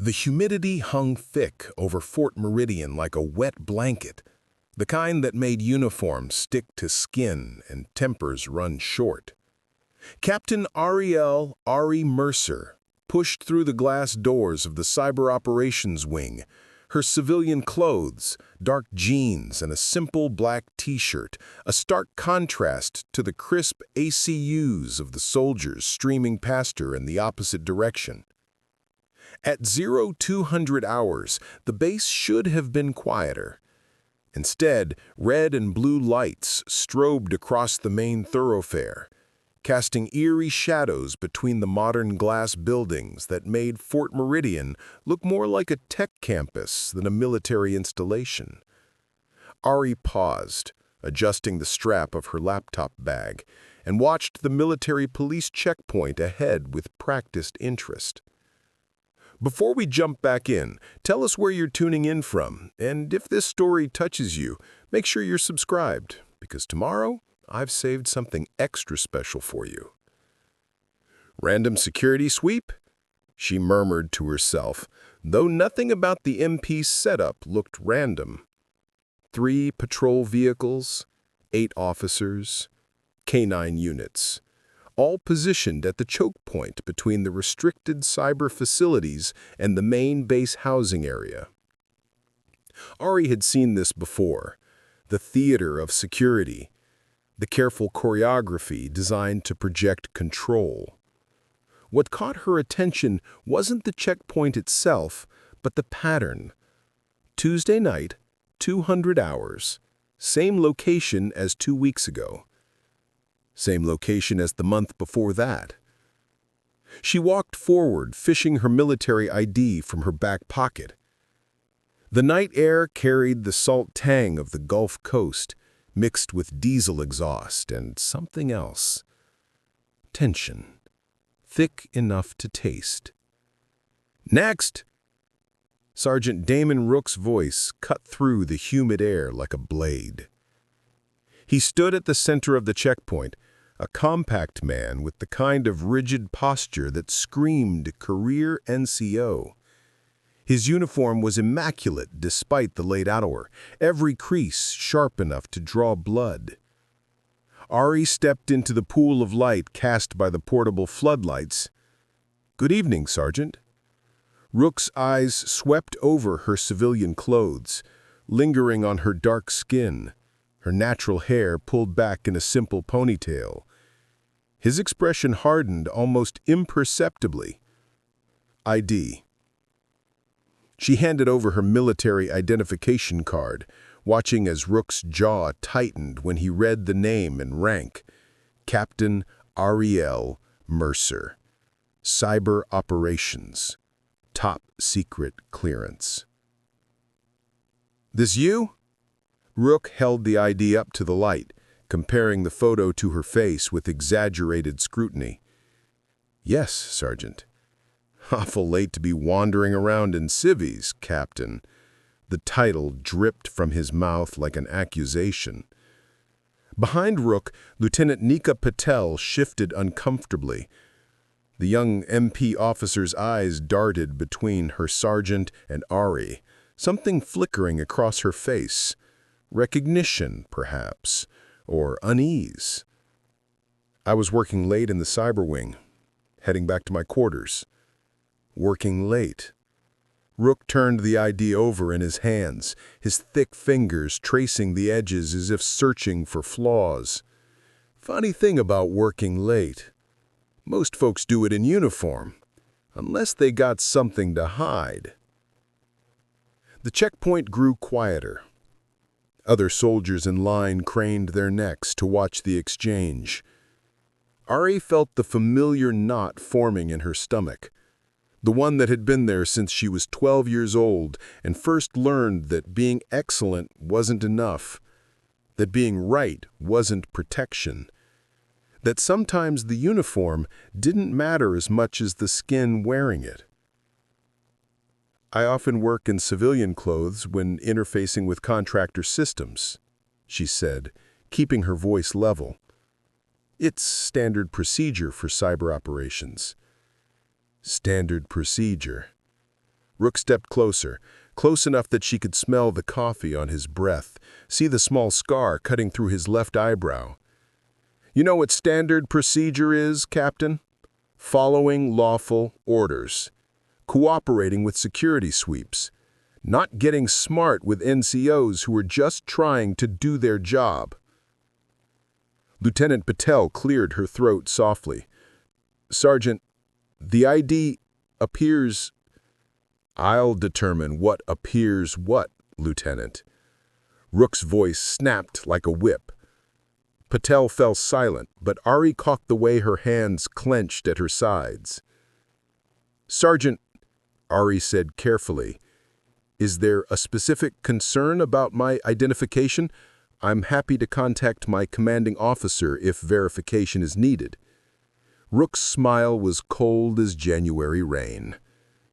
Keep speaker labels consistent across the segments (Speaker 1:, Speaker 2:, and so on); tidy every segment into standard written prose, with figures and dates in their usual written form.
Speaker 1: The humidity hung thick over Fort Meridian like a wet blanket, the kind that made uniforms stick to skin and tempers run short. Captain Arielle Mercer pushed through the glass doors of the Cyber Operations Wing, her civilian clothes, dark jeans and a simple black t-shirt, a stark contrast to the crisp ACUs of the soldiers streaming past her in the opposite direction. At 0200 hours, the base should have been quieter. Instead, red and blue lights strobed across the main thoroughfare, casting eerie shadows between the modern glass buildings that made Fort Meridian look more like a tech campus than a military installation. Ari paused, adjusting the strap of her laptop bag, and watched the military police checkpoint ahead with practiced interest. Before we jump back in, tell us where you're tuning in from, and if this story touches you, make sure you're subscribed, because tomorrow I've saved something extra special for you. Random security sweep? She murmured to herself, though nothing about the MP's setup looked random. 3 patrol vehicles, 8 officers, K9 units, all positioned at the choke point between the restricted cyber facilities and the main base housing area. Ari had seen this before, the theater of security, the careful choreography designed to project control. What caught her attention wasn't the checkpoint itself, but the pattern. Tuesday night, 200 hours, same location as 2 weeks ago. Same location as the month before that. She walked forward, fishing her military ID from her back pocket. The night air carried the salt tang of the Gulf Coast, mixed with diesel exhaust and something else. Tension, thick enough to taste. "Next!" Sergeant Damon Rook's voice cut through the humid air like a blade. He stood at the center of the checkpoint, a compact man with the kind of rigid posture that screamed career NCO. His uniform was immaculate despite the late hour, every crease sharp enough to draw blood. Ari stepped into the pool of light cast by the portable floodlights. "Good evening, Sergeant." Rook's eyes swept over her civilian clothes, lingering on her dark skin, her natural hair pulled back in a simple ponytail. His expression hardened almost imperceptibly. "ID." She handed over her military identification card, watching as Rook's jaw tightened when he read the name and rank. Captain Arielle Mercer. Cyber Operations. Top secret clearance. "This you?" Rook held the ID up to the light, comparing the photo to her face with exaggerated scrutiny. "Yes, Sergeant." "Awful late to be wandering around in civvies, Captain." The title dripped from his mouth like an accusation. Behind Rook, Lieutenant Nika Patel shifted uncomfortably. The young MP officer's eyes darted between her sergeant and Ari, something flickering across her face. Recognition, perhaps, or unease. "I was working late in the cyber wing, heading back to my quarters." Working late. Rook turned the ID over in his hands, his thick fingers tracing the edges as if searching for flaws. "Funny thing about working late. Most folks do it in uniform, unless they got something to hide." The checkpoint grew quieter. Other soldiers in line craned their necks to watch the exchange. Ari felt the familiar knot forming in her stomach, the one that had been there since she was 12 years old and first learned that being excellent wasn't enough, that being right wasn't protection, that sometimes the uniform didn't matter as much as the skin wearing it. "I often work in civilian clothes when interfacing with contractor systems," she said, keeping her voice level. "It's standard procedure for cyber operations." Standard procedure. Rook stepped closer, close enough that she could smell the coffee on his breath, see the small scar cutting through his left eyebrow. "You know what standard procedure is, Captain? Following lawful orders. Cooperating with security sweeps. Not getting smart with NCOs who are just trying to do their job." Lieutenant Patel cleared her throat softly. "Sergeant, the ID appears—" "I'll determine what appears what, Lieutenant." Rook's voice snapped like a whip. Patel fell silent, but Ari caught the way her hands clenched at her sides. "Sergeant," Ari said carefully, "is there a specific concern about my identification? I'm happy to contact my commanding officer if verification is needed." Rook's smile was cold as January rain.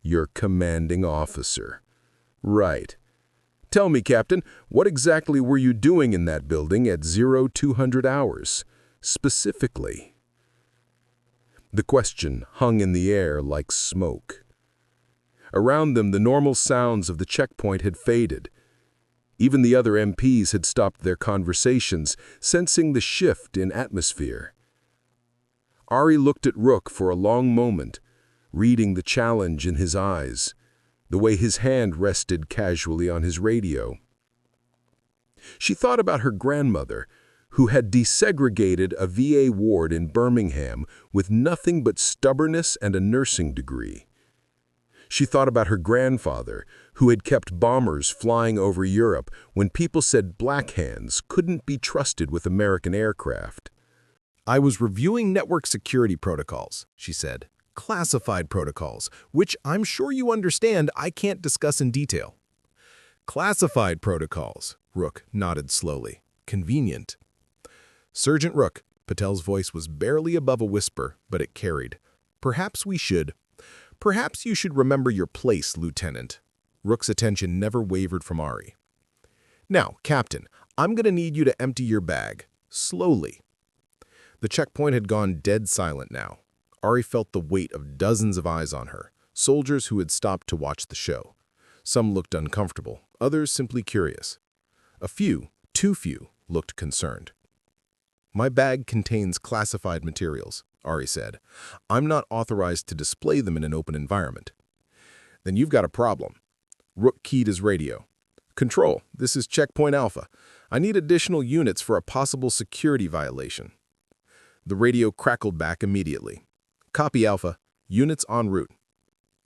Speaker 1: "Your commanding officer. Right. Tell me, Captain, what exactly were you doing in that building at 0200 hours? Specifically?" The question hung in the air like smoke. Around them, the normal sounds of the checkpoint had faded. Even the other MPs had stopped their conversations, sensing the shift in atmosphere. Ari looked at Rook for a long moment, reading the challenge in his eyes, the way his hand rested casually on his radio. She thought about her grandmother, who had desegregated a VA ward in Birmingham with nothing but stubbornness and a nursing degree. She thought about her grandfather, who had kept bombers flying over Europe when people said black hands couldn't be trusted with American aircraft.
Speaker 2: "I was reviewing network security protocols," she said. "Classified protocols, which I'm sure you understand I can't discuss in detail." "Classified protocols," Rook nodded slowly. "Convenient." "Sergeant Rook," Patel's voice was barely above a whisper, but it carried. "Perhaps you should remember your place, Lieutenant." Rook's attention never wavered from Ari. "Now, Captain, I'm going to need you to empty your bag. Slowly." The checkpoint had gone dead silent now. Ari felt the weight of dozens of eyes on her, soldiers who had stopped to watch the show. Some looked uncomfortable, others simply curious. A few, too few, looked concerned. "My bag contains classified materials," Ari said. "I'm not authorized to display them in an open environment." "Then you've got a problem." Rook keyed his radio. "Control, this is Checkpoint Alpha. I need additional units for a possible security violation." The radio crackled back immediately. "Copy, Alpha. Units en route."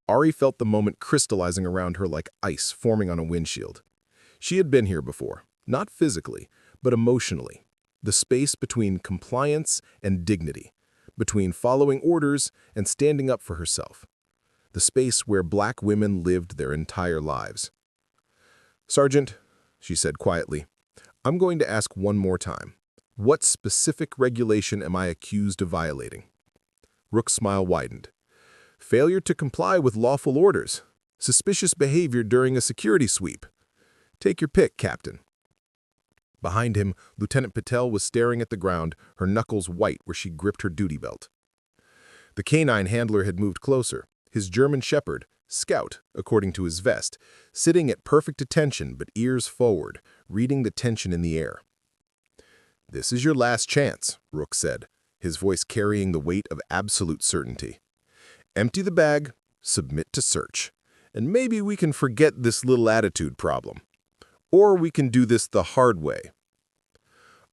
Speaker 2: Ari felt the moment crystallizing around her like ice forming on a windshield. She had been here before, not physically, but emotionally. The space between compliance and dignity, between following orders and standing up for herself. The space where black women lived their entire lives. "Sergeant," she said quietly, "I'm going to ask one more time. What specific regulation am I accused of violating?" Rook's smile widened. "Failure to comply with lawful orders. Suspicious behavior during a security sweep. Take your pick, Captain." Behind him, Lieutenant Patel was staring at the ground, her knuckles white where she gripped her duty belt. The canine handler had moved closer, his German shepherd, Scout, according to his vest, sitting at perfect attention but ears forward, reading the tension in the air. "This is your last chance," Rook said, his voice carrying the weight of absolute certainty. "Empty the bag, submit to search, and maybe we can forget this little attitude problem. Or we can do this the hard way."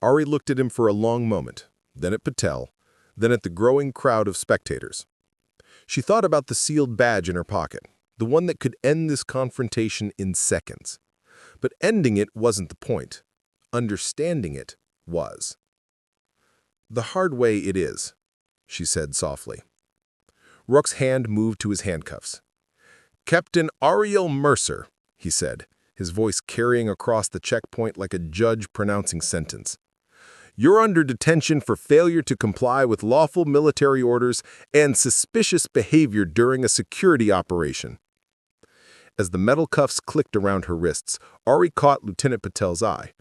Speaker 2: Ari looked at him for a long moment, then at Patel, then at the growing crowd of spectators. She thought about the sealed badge in her pocket, the one that could end this confrontation in seconds. But ending it wasn't the point. Understanding it was. "The hard way it is," she said softly. Rook's hand moved to his handcuffs. "Captain Arielle Mercer," he said, his voice carrying across the checkpoint like a judge pronouncing sentence. "You're under detention for failure to comply with lawful military orders and suspicious behavior during a security operation." As the metal cuffs clicked around her wrists, Ari caught Lieutenant Patel's eye.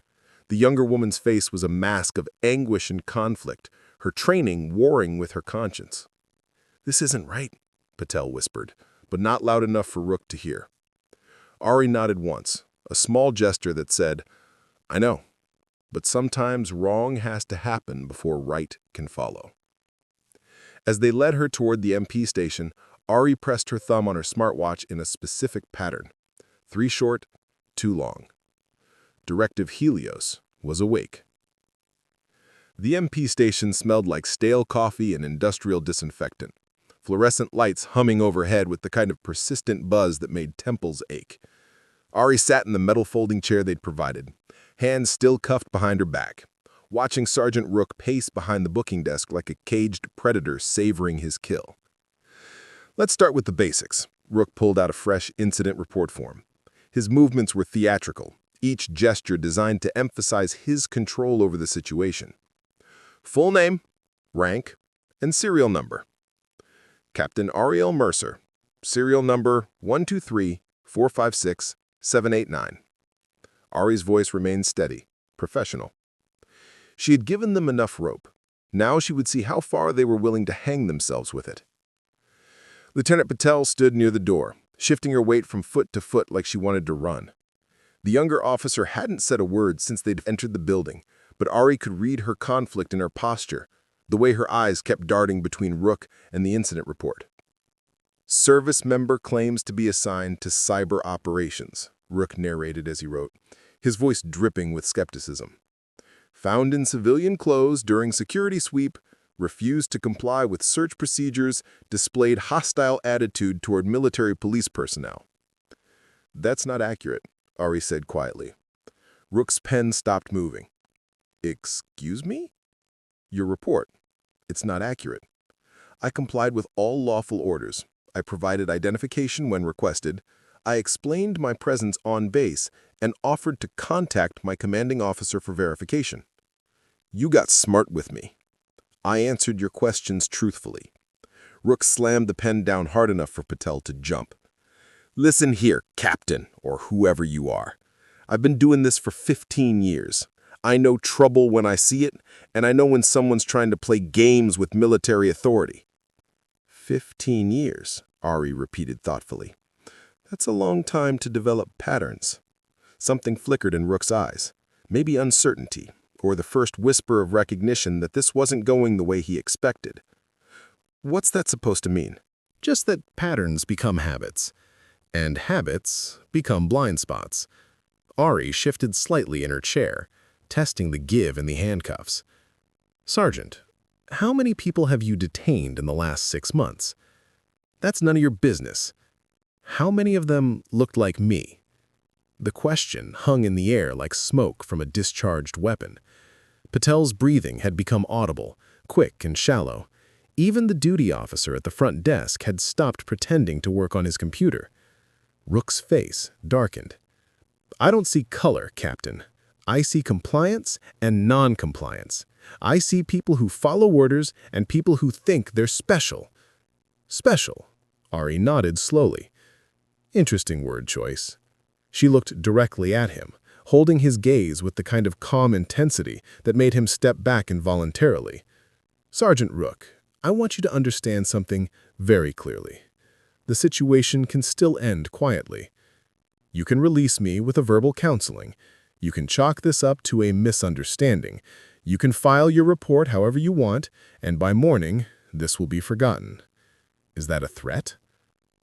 Speaker 2: The younger woman's face was a mask of anguish and conflict, her training warring with her conscience. "This isn't right," Patel whispered, but not loud enough for Rook to hear.
Speaker 1: Ari nodded once, a small gesture that said, "I know, but sometimes wrong has to happen before right can follow." As they led her toward the MP station, Ari pressed her thumb on her smartwatch in a specific pattern. 3 short, 2 long. Directive Helios was awake. The MP station smelled like stale coffee and industrial disinfectant, fluorescent lights humming overhead with the kind of persistent buzz that made temples ache. Ari sat in the metal folding chair they'd provided, hands still cuffed behind her back, watching Sergeant Rook pace behind the booking desk like a caged predator savoring his kill. "Let's start with the basics." Rook pulled out a fresh incident report form. His movements were theatrical, each gesture designed to emphasize his control over the situation. Full name, rank, and serial number. Captain Arielle Mercer, serial number 123-456-789. Ari's voice remained steady, professional. She had given them enough rope. Now she would see how far they were willing to hang themselves with it. Lieutenant Patel stood near the door, shifting her weight from foot to foot like she wanted to run. The younger officer hadn't said a word since they'd entered the building, but Ari could read her conflict in her posture, the way her eyes kept darting between Rook and the incident report. "Service member claims to be assigned to cyber operations," Rook narrated as he wrote, his voice dripping with skepticism. "Found in civilian clothes during security sweep, refused to comply with search procedures, displayed hostile attitude toward military police personnel." "That's not accurate," Ari said quietly. Rook's pen stopped moving. "Excuse me? Your report. It's not accurate. I complied with all lawful orders. I provided identification when requested. I explained my presence on base and offered to contact my commanding officer for verification. You got smart with me. I answered your questions truthfully." Rook slammed the pen down hard enough for Patel to jump. "Listen here, Captain, or whoever you are. I've been doing this for 15 years. I know trouble when I see it, and I know when someone's trying to play games with military authority." 15 years, Ari repeated thoughtfully. "That's a long time to develop patterns." Something flickered in Rook's eyes, maybe uncertainty, or the first whisper of recognition that this wasn't going the way he expected. "What's that supposed to mean?"
Speaker 2: Just that patterns become habits, and habits become blind spots. Ari shifted slightly in her chair, testing the give in the handcuffs. "Sergeant, how many people have you detained in the last 6 months? That's none of your business. How many of them looked like me?" The question hung in the air like smoke from a discharged weapon. Patel's breathing had become audible, quick and shallow. Even the duty officer at the front desk had stopped pretending to work on his computer. Rook's face darkened. "I don't see color, Captain. I see compliance and non-compliance. I see people who follow orders and people who think they're special." "Special?" Ari nodded slowly. Interesting word choice. She looked directly at him, holding his gaze with the kind of calm intensity that made him step back involuntarily. "Sergeant Rook, I want you to understand something very clearly. The situation can still end quietly. You can release me with a verbal counseling. You can chalk this up to a misunderstanding. You can file your report however you want, and by morning, this will be forgotten. Is that a threat?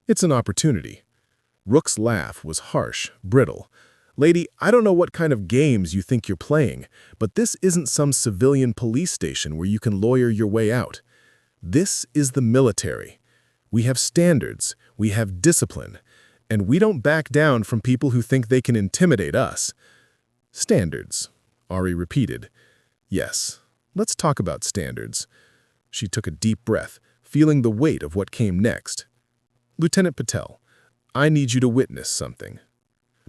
Speaker 2: It's an opportunity." Rook's laugh was harsh, brittle. "Lady, I don't know what kind of games you think you're playing, but this isn't some civilian police station where you can lawyer your way out. This is the military. We have standards, we have discipline, and we don't back down from people who think they can intimidate us." "Standards," Ari repeated. "Yes, let's talk about standards." She took a deep breath, feeling the weight of what came next. "Lieutenant Patel, I need you to witness something."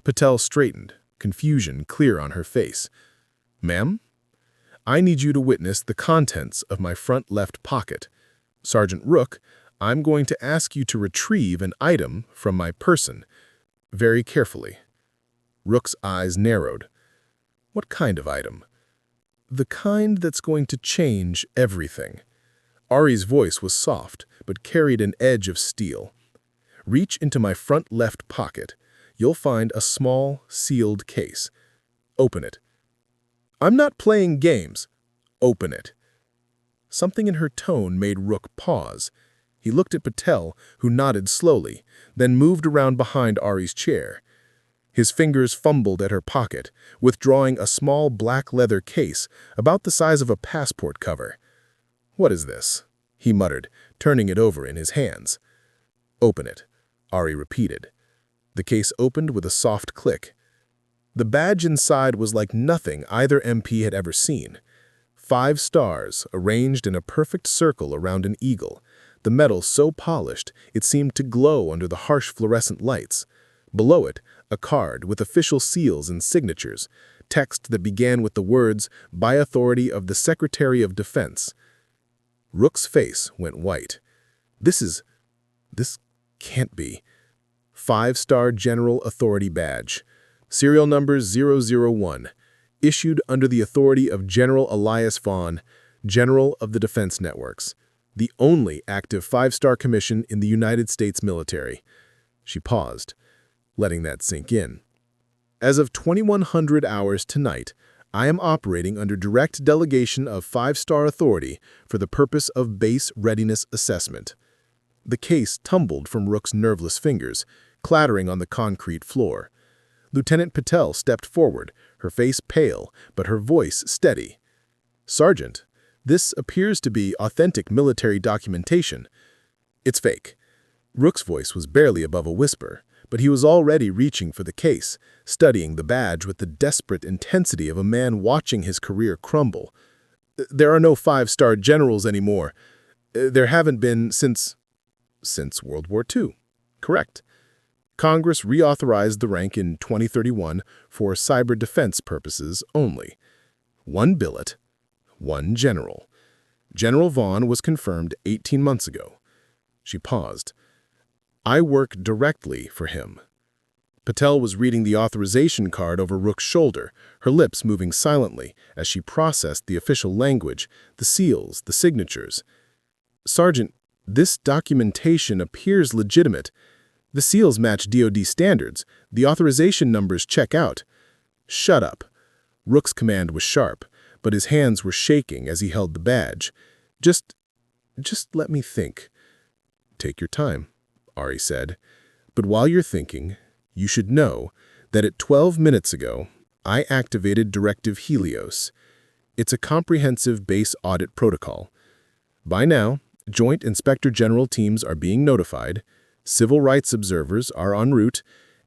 Speaker 2: Patel straightened, confusion clear on her face. "Ma'am? I need you to witness the contents of my front left pocket. Sergeant Rook, I'm going to ask you to retrieve an item from my person, very carefully." Rook's eyes narrowed. "What kind of item?" "The kind that's going to change everything." Ari's voice was soft, but carried an edge of steel. "Reach into my front left pocket. you'll find a small, sealed case. Open it. I'm not playing games. Open it. Something in her tone made Rook pause. He looked at Patel, who nodded slowly, then moved around behind Ari's chair. His fingers fumbled at her pocket, withdrawing a small black leather case about the size of a passport cover. "What is this?" he muttered, turning it over in his hands. "Open it," Ari repeated. The case opened with a soft click. The badge inside was like nothing either MP had ever seen. 5 stars arranged in a perfect circle around an eagle, the metal so polished it seemed to glow under the harsh fluorescent lights. Below it, a card with official seals and signatures, text that began with the words, "By authority of the Secretary of Defense." Rook's face went white. This can't be. 5-star General Authority Badge. Serial number 001. Issued under the authority of General Elias Vaughn, General of the Defense Networks. The only active 5-star commission in the United States military. She paused, letting that sink in. As of 2100 hours tonight, I am operating under direct delegation of 5-star authority for the purpose of base readiness assessment. The case tumbled from Rook's nerveless fingers, clattering on the concrete floor. Lieutenant Patel stepped forward, her face pale, but her voice steady. "Sergeant, this appears to be authentic military documentation." "It's fake." Rook's voice was barely above a whisper, but he was already reaching for the case, studying the badge with the desperate intensity of a man watching his career crumble. "There are no 5-star generals anymore. There haven't been since World War II. Correct. Congress reauthorized the rank in 2031 for cyber defense purposes only. 1 billet, 1 general. General Vaughn was confirmed 18 months ago." She paused. "I work directly for him." Patel was reading the authorization card over Rook's shoulder, her lips moving silently as she processed the official language, the seals, the signatures. "Sergeant, this documentation appears legitimate. The seals match DoD standards. The authorization numbers check out." "Shut up." Rook's command was sharp, but his hands were shaking as he held the badge. Just let me think." "Take your time," Ari said. "But while you're thinking, you should know that at 12 minutes ago, I activated Directive Helios. It's a comprehensive base audit protocol. By now, Joint Inspector General teams are being notified, civil rights observers are en route,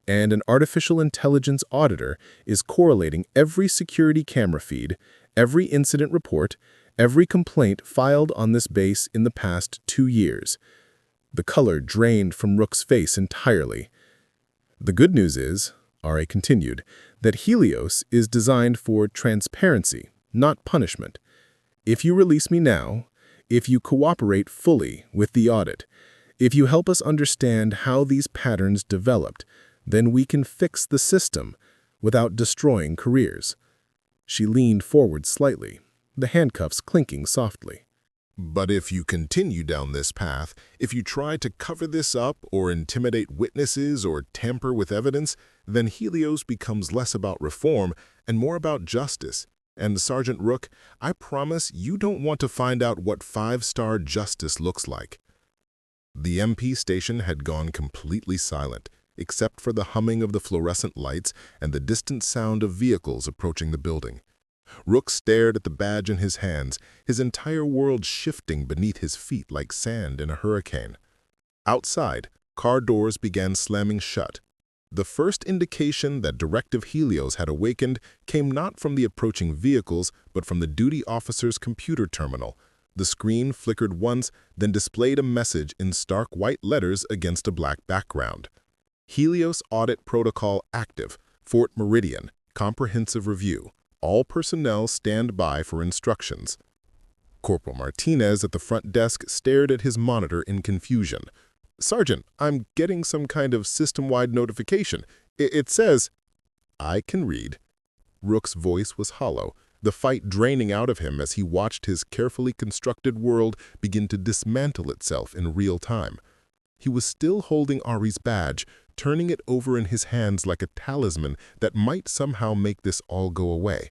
Speaker 2: and an artificial intelligence auditor is correlating every security camera feed, every incident report, every complaint filed on this base in the past 2 years. The color drained from Rook's face entirely. "The good news is," Ari continued, "that Helios is designed for transparency, not punishment. If you release me now, if you cooperate fully with the audit, if you help us understand how these patterns developed, then we can fix the system without destroying careers." She leaned forward slightly, the handcuffs clinking softly.
Speaker 1: "But if you continue down this path, if you try to cover this up or intimidate witnesses or tamper with evidence, then Helios becomes less about reform and more about justice. And Sergeant Rook, I promise you don't want to find out what 5-star justice looks like." The MP station had gone completely silent, except for the humming of the fluorescent lights and the distant sound of vehicles approaching the building. Rook stared at the badge in his hands, his entire world shifting beneath his feet like sand in a hurricane. Outside, car doors began slamming shut. The first indication that Directive Helios had awakened came not from the approaching vehicles, but from the duty officer's computer terminal. The screen flickered once, then displayed a message in stark white letters against a black background. "Helios Audit Protocol Active, Fort Meridian, Comprehensive Review. All personnel stand by for instructions." Corporal Martinez at the front desk stared at his monitor in confusion. "Sergeant, I'm getting some kind of system-wide notification. It says—" "I can read." Rook's voice was hollow, the fight draining out of him as he watched his carefully constructed world begin to dismantle itself in real time. He was still holding Ari's badge, turning it over in his hands like a talisman that might somehow make this all go away.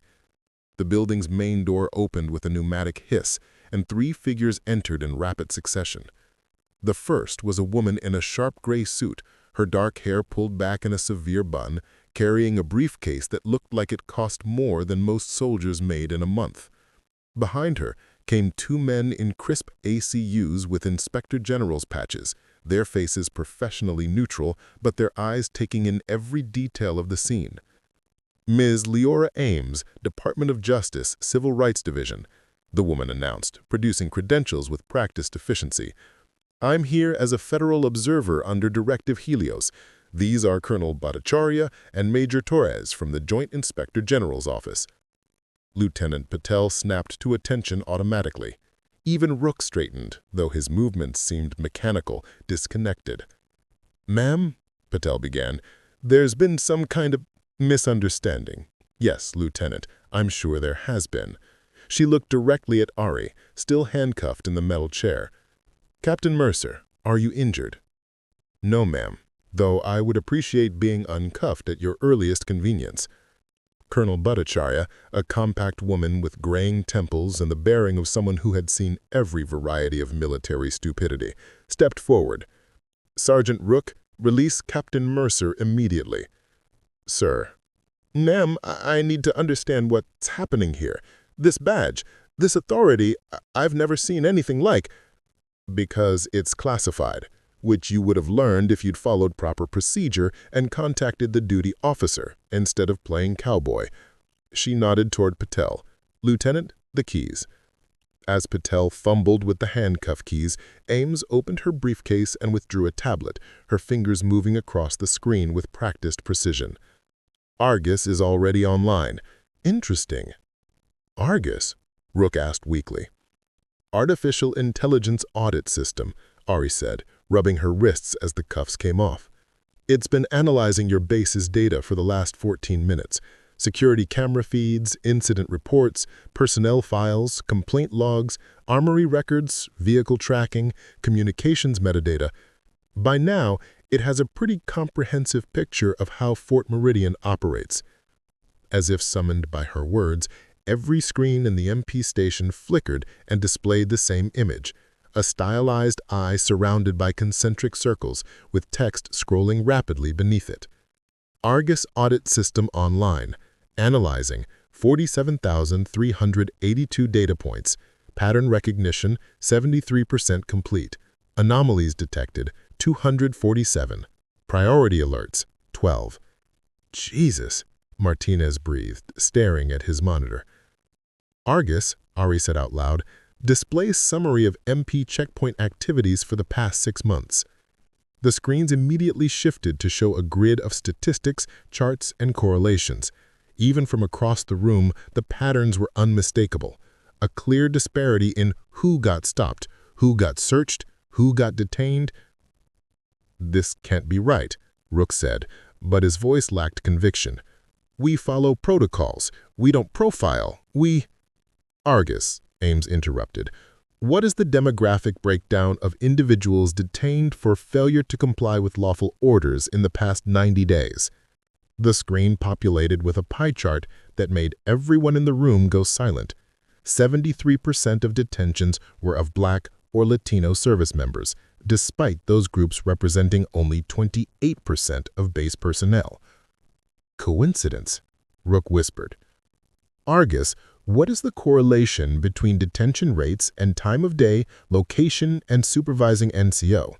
Speaker 1: The building's main door opened with a pneumatic hiss, and 3 figures entered in rapid succession. The first was a woman in a sharp gray suit, her dark hair pulled back in a severe bun, carrying a briefcase that looked like it cost more than most soldiers made in a month. Behind her came 2 men in crisp ACUs with Inspector General's patches, their faces professionally neutral, but their eyes taking in every detail of the scene. Ms. Leora Ames, Department of Justice, Civil Rights Division, the woman announced, producing credentials with practiced efficiency. I'm here as a federal observer under Directive Helios. These are Colonel Bhattacharya and Major Torres from the Joint Inspector General's office. Lieutenant Patel snapped to attention automatically. Even Rook straightened, though his movements seemed mechanical, disconnected. "Ma'am," Patel began, "there's been some kind of misunderstanding." "Yes, Lieutenant, I'm sure there has been." She looked directly at Ari, still handcuffed in the metal chair. "Captain Mercer, are you injured?" "No, ma'am, though I would appreciate being uncuffed at your earliest convenience." Colonel Bhattacharya, a compact woman with graying temples and the bearing of someone who had seen every variety of military stupidity, stepped forward. "Sergeant Rook, release Captain Mercer immediately." "Sir." "Ma'am, I need to understand what's happening here. This badge, this authority, I've never seen anything like." "Because it's classified, which you would have learned if you'd followed proper procedure and contacted the duty officer instead of playing cowboy." She nodded toward Patel. "Lieutenant, the keys." As Patel fumbled with the handcuff keys, Ames opened her briefcase and withdrew a tablet, her fingers moving across the screen with practiced precision. "Argus is already online." "Interesting." "Argus?" Rook asked weakly. "Artificial Intelligence Audit System," Ari said, rubbing her wrists as the cuffs came off. "It's been analyzing your base's data for the last 14 minutes. Security camera feeds, incident reports, personnel files, complaint logs, armory records, vehicle tracking, communications metadata. By now, it has a pretty comprehensive picture of how Fort Meridian operates." As if summoned by her words, every screen in the MP station flickered and displayed the same image, a stylized eye surrounded by concentric circles with text scrolling rapidly beneath it. "Argus Audit System Online, analyzing 47,382 data points, pattern recognition 73% complete, anomalies detected 247, priority alerts 12. "Jesus," Martinez breathed, staring at his monitor. "Argus," Ari said out loud, "displays summary of MP checkpoint activities for the past 6 months." The screens immediately shifted to show a grid of statistics, charts, and correlations. Even from across the room, the patterns were unmistakable. A clear disparity in who got stopped, who got searched, who got detained. "This can't be right," Rook said, but his voice lacked conviction. "We follow protocols. We don't profile. We—" "Argus," Ames interrupted, "what is the demographic breakdown of individuals detained for failure to comply with lawful orders in the past 90 days? The screen populated with a pie chart that made everyone in the room go silent. 73% of detentions were of Black or Latino service members, despite those groups representing only 28% of base personnel. "Coincidence?" Rook whispered. "Argus, what is the correlation between detention rates and time of day, location, and supervising NCO?"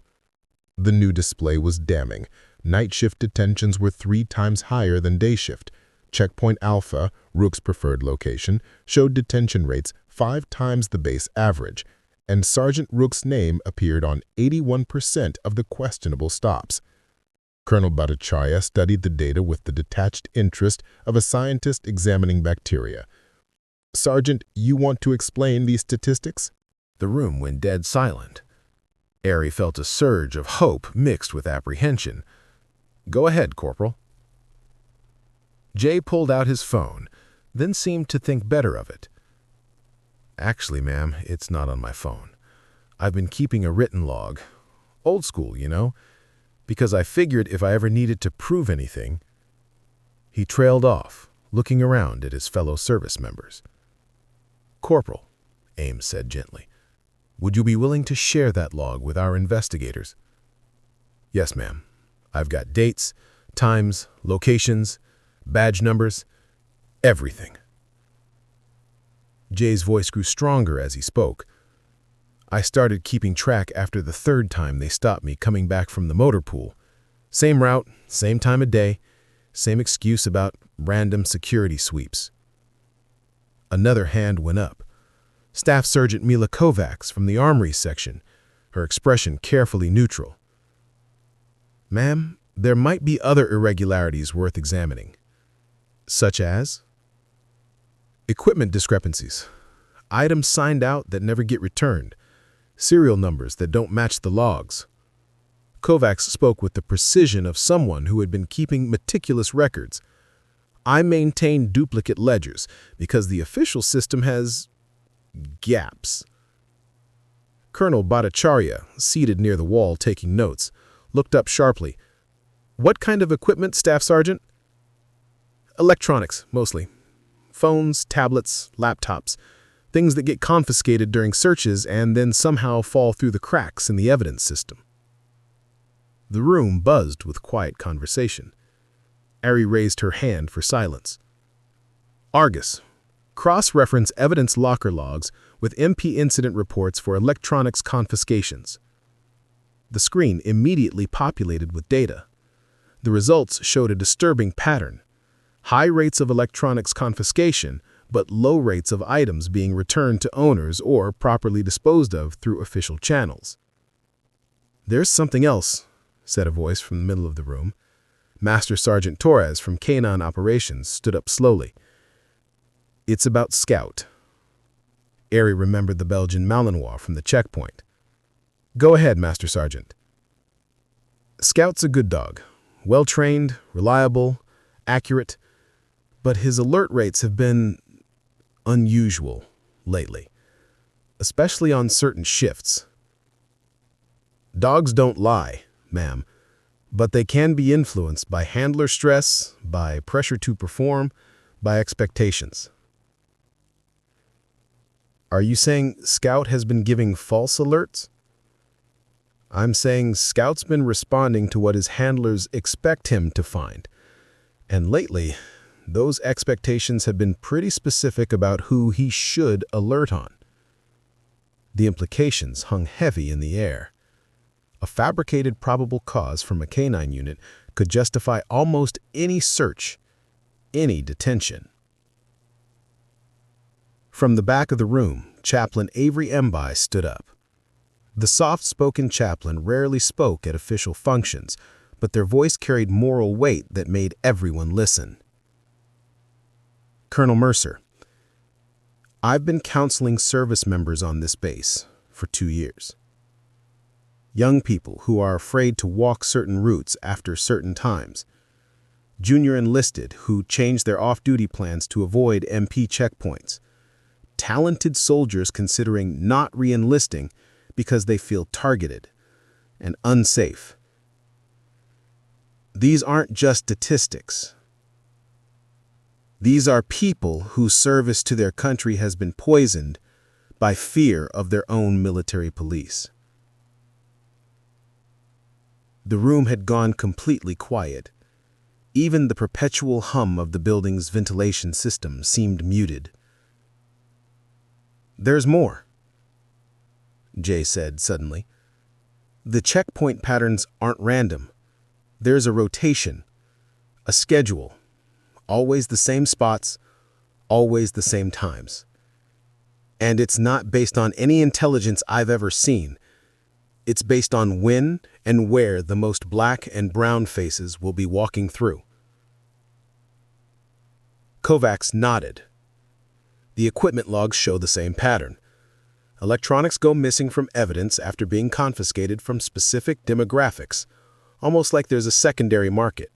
Speaker 1: The new display was damning. Night shift detentions were 3 times higher than day shift. Checkpoint Alpha, Rook's preferred location, showed detention rates 5 times the base average, and Sergeant Rook's name appeared on 81% of the questionable stops. Colonel Bhattacharya studied the data with the detached interest of a scientist examining bacteria. "Sergeant, you want to explain these statistics?"
Speaker 2: The room went dead silent. Ari felt a surge of hope mixed with apprehension. "Go ahead, Corporal." Jay pulled out his phone, then seemed to think better of it. "Actually, ma'am, it's not on my phone. I've been keeping a written log. Old school, you know? Because I figured if I ever needed to prove anything. He trailed off, looking around at his fellow service members. "Corporal," Ames said gently, "would you be willing to share that log with our investigators?" "Yes, ma'am. I've got dates, times, locations, badge numbers, everything." Jay's voice grew stronger as he spoke. "I started keeping track after the third time they stopped me coming back from the motor pool. Same route, same time of day, same excuse about random security sweeps." Another hand went up. Staff Sergeant Mila Kovacs from the Armory section, her expression carefully neutral. "Ma'am, there might be other irregularities worth examining." "Such as?" "Equipment discrepancies. Items signed out that never get returned. Serial numbers that don't match the logs." Kovacs spoke with the precision of someone who had been keeping meticulous records. "I maintain duplicate ledgers because the official system has gaps." Colonel Bhattacharya, seated near the wall taking notes, looked up sharply. "What kind of equipment, Staff Sergeant?" "Electronics, mostly. Phones, tablets, laptops, things that get confiscated during searches and then somehow fall through the cracks in the evidence system." The room buzzed with quiet conversation. Arielle raised her hand for silence. "Argus, cross-reference evidence locker logs with MP incident reports for electronics confiscations." The screen immediately populated with data. The results showed a disturbing pattern. High rates of electronics confiscation, but low rates of items being returned to owners or properly disposed of through official channels. "There's something else," said a voice from the middle of the room. Master Sergeant Torres from Canine Operations stood up slowly. "It's about Scout." Arielle remembered the Belgian Malinois from the checkpoint. "Go ahead, Master Sergeant." "Scout's a good dog. Well-trained, reliable, accurate, but his alert rates have been unusual lately, especially on certain shifts." "Dogs don't lie, ma'am, but they can be influenced by handler stress, by pressure to perform, by expectations." "Are you saying Scout has been giving false alerts?" "I'm saying Scout's been responding to what his handlers expect him to find. And lately, those expectations have been pretty specific about who he should alert on." The implications hung heavy in the air. A fabricated probable cause from a canine unit could justify almost any search, any detention. From the back of the room, Chaplain Avery Emby stood up. The soft-spoken chaplain rarely spoke at official functions, but their voice carried moral weight that made everyone listen. "Colonel Mercer, I've been counseling service members on this base for 2 years. Young people who are afraid to walk certain routes after certain times. Junior enlisted who change their off-duty plans to avoid MP checkpoints. Talented soldiers considering not re-enlisting because they feel targeted and unsafe. These aren't just statistics. These are people whose service to their country has been poisoned by fear of their own military police." The room had gone completely quiet. Even the perpetual hum of the building's ventilation system seemed muted. "There's more," Jay said suddenly. "The checkpoint patterns aren't random. There's a rotation, a schedule. Always the same spots, always the same times. And it's not based on any intelligence I've ever seen. It's based on when and where the most black and brown faces will be walking through." Kovacs nodded. The equipment logs show the same pattern. Electronics go missing from evidence after being confiscated from specific demographics, almost like there's a secondary market.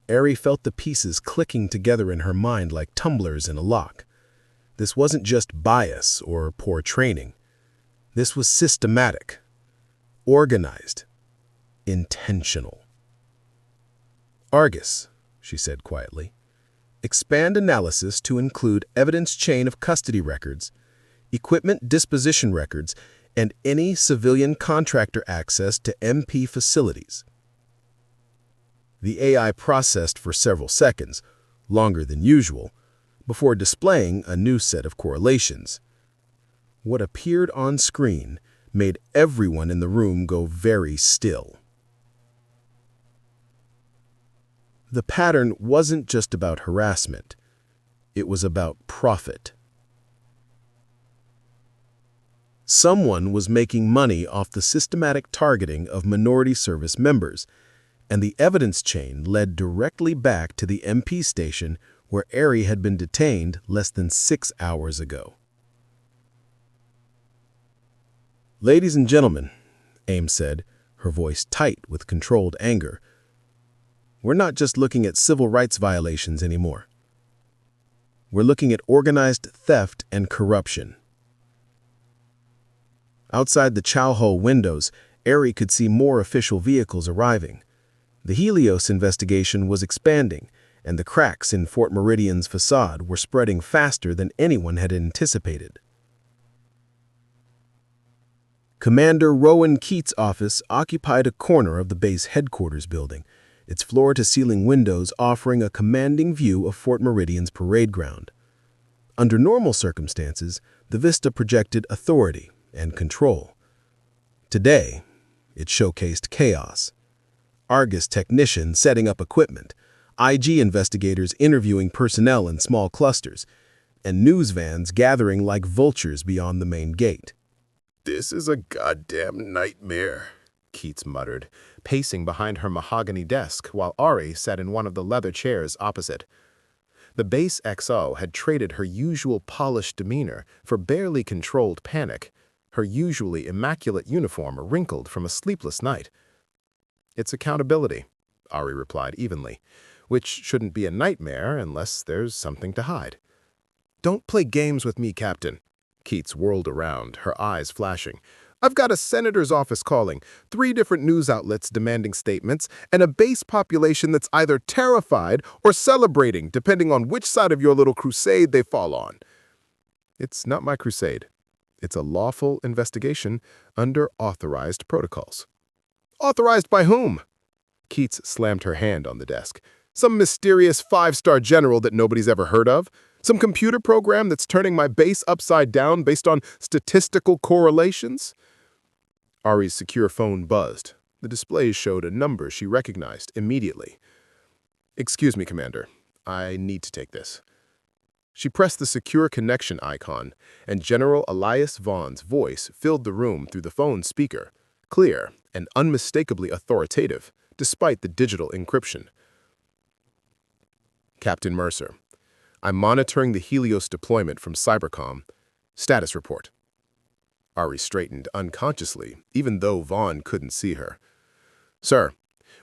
Speaker 2: Arielle felt the pieces clicking together in her mind like tumblers in a lock. This wasn't just bias or poor training. This was systematic. Organized. Intentional. Argus, she said quietly. Expand analysis to include evidence chain of custody records, equipment disposition records, and any civilian contractor access to MP facilities. The AI processed for several seconds, longer than usual, before displaying a new set of correlations. What appeared on screen made everyone in the room go very still. The pattern wasn't just about harassment. It was about profit. Someone was making money off the systematic targeting of minority service members, and the evidence chain led directly back to the MP station where Eerie had been detained less than 6 hours ago. "Ladies and gentlemen," Ames said, her voice tight with controlled anger, "we're not just looking at civil rights violations anymore. We're looking at organized theft and corruption." Outside the chow hole windows, Eerie could see more official vehicles arriving. The Helios investigation was expanding, and the cracks in Fort Meridian's facade were spreading faster than anyone had anticipated. Commander Rowan Keats' office occupied a corner of the base headquarters building, its floor-to-ceiling windows offering a commanding view of Fort Meridian's parade ground. Under normal circumstances, the vista projected authority and control. Today, it showcased chaos. Argus technicians setting up equipment, IG investigators interviewing personnel in small clusters, and news vans gathering like vultures beyond the main gate.
Speaker 1: "This is a goddamn nightmare," Keats muttered, pacing behind her mahogany desk while Ari sat in one of the leather chairs opposite. The base XO had traded her usual polished demeanor for barely controlled panic, her usually immaculate uniform wrinkled from a sleepless night. "It's accountability," Ari replied evenly, "which shouldn't be a nightmare unless there's something to hide." "Don't play games with me, Captain." Keats whirled around, her eyes flashing. "I've got a senator's office calling, 3 different news outlets demanding statements, and a base population that's either terrified or celebrating, depending on which side of your little crusade they fall on." "It's not my crusade. It's a lawful investigation under authorized protocols." "Authorized by whom?" Keats slammed her hand on the desk. "Some mysterious 5-star general that nobody's ever heard of? Some computer program that's turning my base upside down based on statistical correlations?" Ari's secure phone buzzed. The display showed a number she recognized immediately. "Excuse me, Commander. I need to take this." She pressed the secure connection icon, and General Elias Vaughn's voice filled the room through the phone speaker, clear and unmistakably authoritative, despite the digital encryption. "Captain Mercer, I'm monitoring the Helios deployment from Cybercom. Status report." Ari straightened unconsciously, even though Vaughn couldn't see her. "Sir,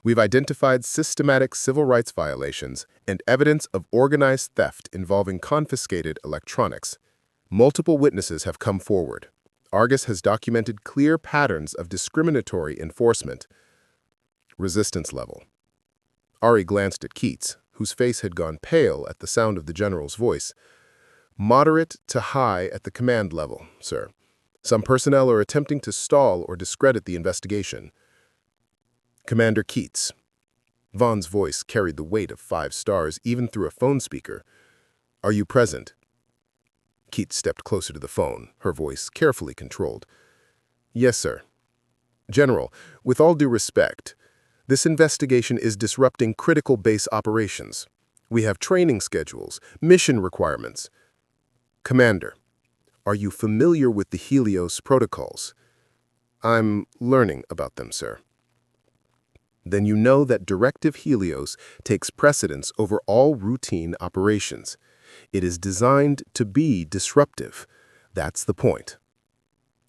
Speaker 1: we've identified systematic civil rights violations and evidence of organized theft involving confiscated electronics. Multiple witnesses have come forward. Argus has documented clear patterns of discriminatory enforcement." Resistance level. Ari glanced at Keats, whose face had gone pale at the sound of the general's voice. "Moderate to high at the command level, sir. Some personnel are attempting to stall or discredit the investigation." "Commander Keats." Vaughn's voice carried the weight of 5 stars even through a phone speaker. "Are you present?" Keats stepped closer to the phone, her voice carefully controlled. "Yes, sir. General, with all due respect, this investigation is disrupting critical base operations. We have training schedules, mission requirements." "Commander, are you familiar with the Helios protocols?" "I'm learning about them, sir." "Then you know that Directive Helios takes precedence over all routine operations. It is designed to be disruptive. That's the point."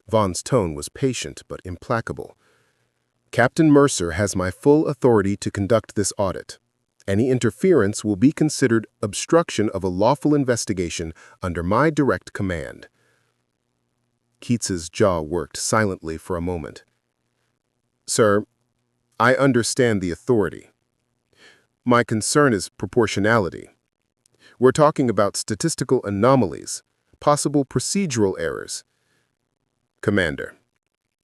Speaker 1: Vaughn's tone was patient but implacable. "Captain Mercer has my full authority to conduct this audit. Any interference will be considered obstruction of a lawful investigation under my direct command." Keats's jaw worked silently for a moment. Sir, I understand the authority. My concern is proportionality. We're talking about statistical anomalies, possible procedural errors. Commander,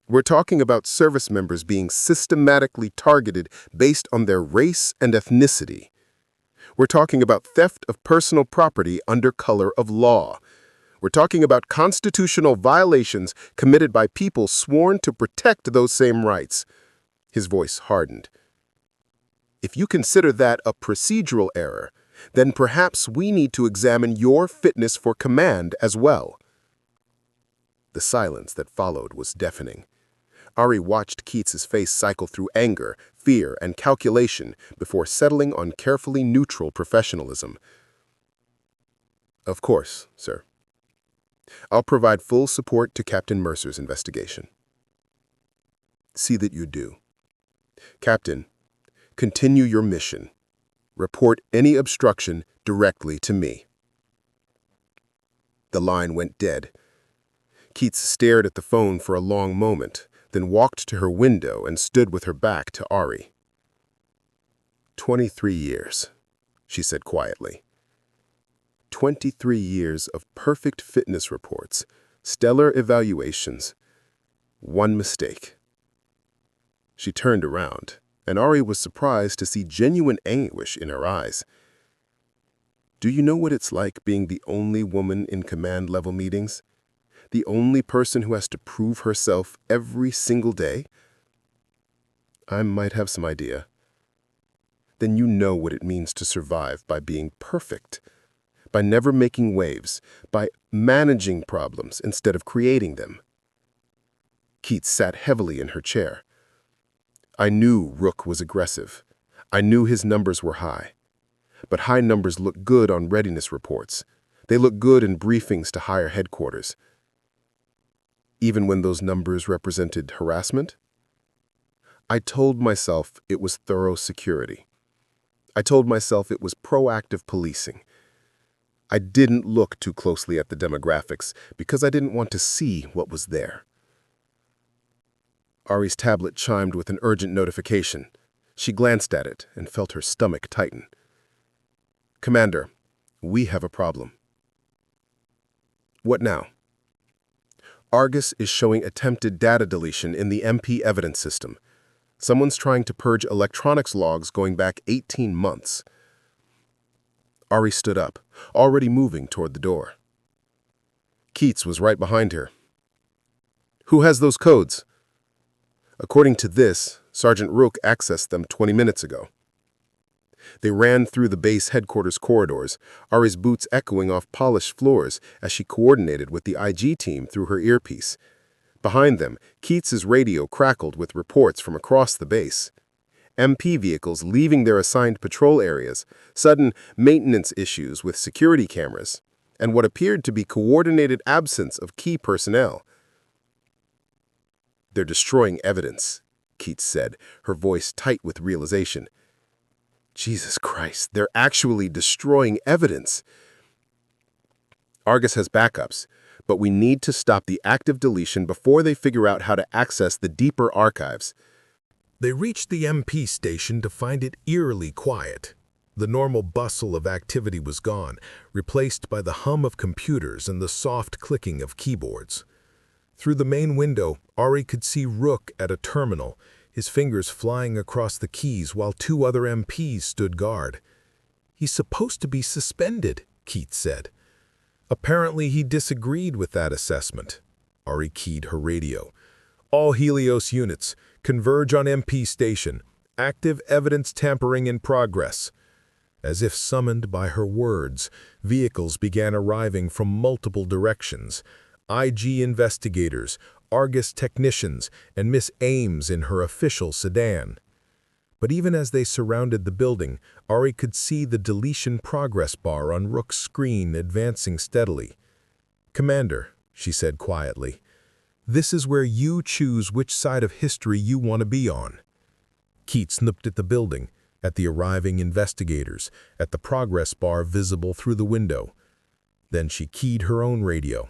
Speaker 1: we're talking about service members being systematically targeted based on their race and ethnicity. We're talking about theft of personal property under color of law. We're talking about constitutional violations committed by people sworn to protect those same rights. His voice hardened. If you consider that a procedural error, then perhaps we need to examine your fitness for command as well. The silence that followed was deafening. Ari watched Keats's face cycle through anger, fear, and calculation before settling on carefully neutral professionalism. Of course, sir. I'll provide full support to Captain Mercer's investigation. See that you do. Captain, continue your mission. Report any obstruction directly to me. The line went dead. Keats stared at the phone for a long moment, then walked to her window and stood with her back to Ari. 23 years, she said quietly. 23 years of perfect fitness reports, stellar evaluations, one mistake. She turned around, and Ari was surprised to see genuine anguish in her eyes. Do you know what it's like being the only woman in command-level meetings? The only person who has to prove herself every single day? I might have some idea. Then you know what it means to survive by being perfect, by never making waves, by managing problems instead of creating them. Keats sat heavily in her chair. I knew Rook was aggressive. I knew his numbers were high. But high numbers look good on readiness reports. They look good in briefings to higher headquarters. Even when those numbers represented harassment? I told myself it was thorough security. I told myself it was proactive policing. I didn't look too closely at the demographics because I didn't want to see what was there. Ari's tablet chimed with an urgent notification. She glanced at it and felt her stomach tighten. Commander, we have a problem. What now? Argus is showing attempted data deletion in the MP evidence system. Someone's trying to purge electronics logs going back 18 months. Ari stood up, already moving toward the door. Keats was right behind her. Who has those codes? According to this, Sergeant Rook accessed them 20 minutes ago. They ran through the base headquarters corridors, Ari's boots echoing off polished floors as she coordinated with the IG team through her earpiece. Behind them, Keats's radio crackled with reports from across the base. MP vehicles leaving their assigned patrol areas, sudden maintenance issues with security cameras, and what appeared to be coordinated absence of key personnel. They're destroying evidence, Keats said, her voice tight with realization. Jesus Christ, they're actually destroying evidence. Argus has backups, but we need to stop the active deletion before they figure out how to access the deeper archives.
Speaker 2: They reached the MP station to find it eerily quiet. The normal bustle of activity was gone, replaced by the hum of computers and the soft clicking of keyboards. Through the main window, Ari could see Rook at a terminal, his fingers flying across the keys while two other MPs stood guard. He's supposed to be suspended, Keats said. Apparently he disagreed with that assessment. Ari keyed her radio. All Helios units, converge on MP station. Active evidence tampering in progress. As if summoned by her words, vehicles began arriving from multiple directions. IG investigators, Argus technicians, and Miss Ames in her official sedan. But even as they surrounded the building, Ari could see the deletion progress bar on Rook's screen advancing steadily. Commander, she said quietly, this is where you choose which side of history you want to be on. Keats looked at the building, at the arriving investigators, at the progress bar visible through the window. Then she keyed her own radio.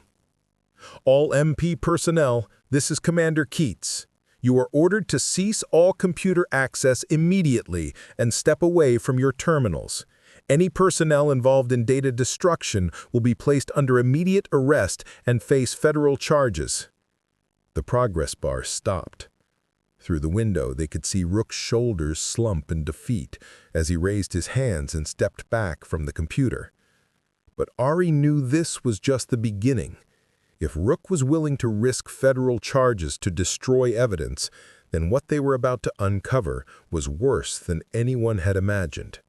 Speaker 2: All MP personnel, this is Commander Keats. You are ordered to cease all computer access immediately and step away from your terminals. Any personnel involved in data destruction will be placed under immediate arrest and face federal charges." The progress bar stopped. Through the window, they could see Rook's shoulders slump in defeat as he raised his hands and stepped back from the computer. But Ari knew this was just the beginning. If Rook was willing to risk federal charges to destroy evidence, then what they were about to uncover was worse than anyone had imagined.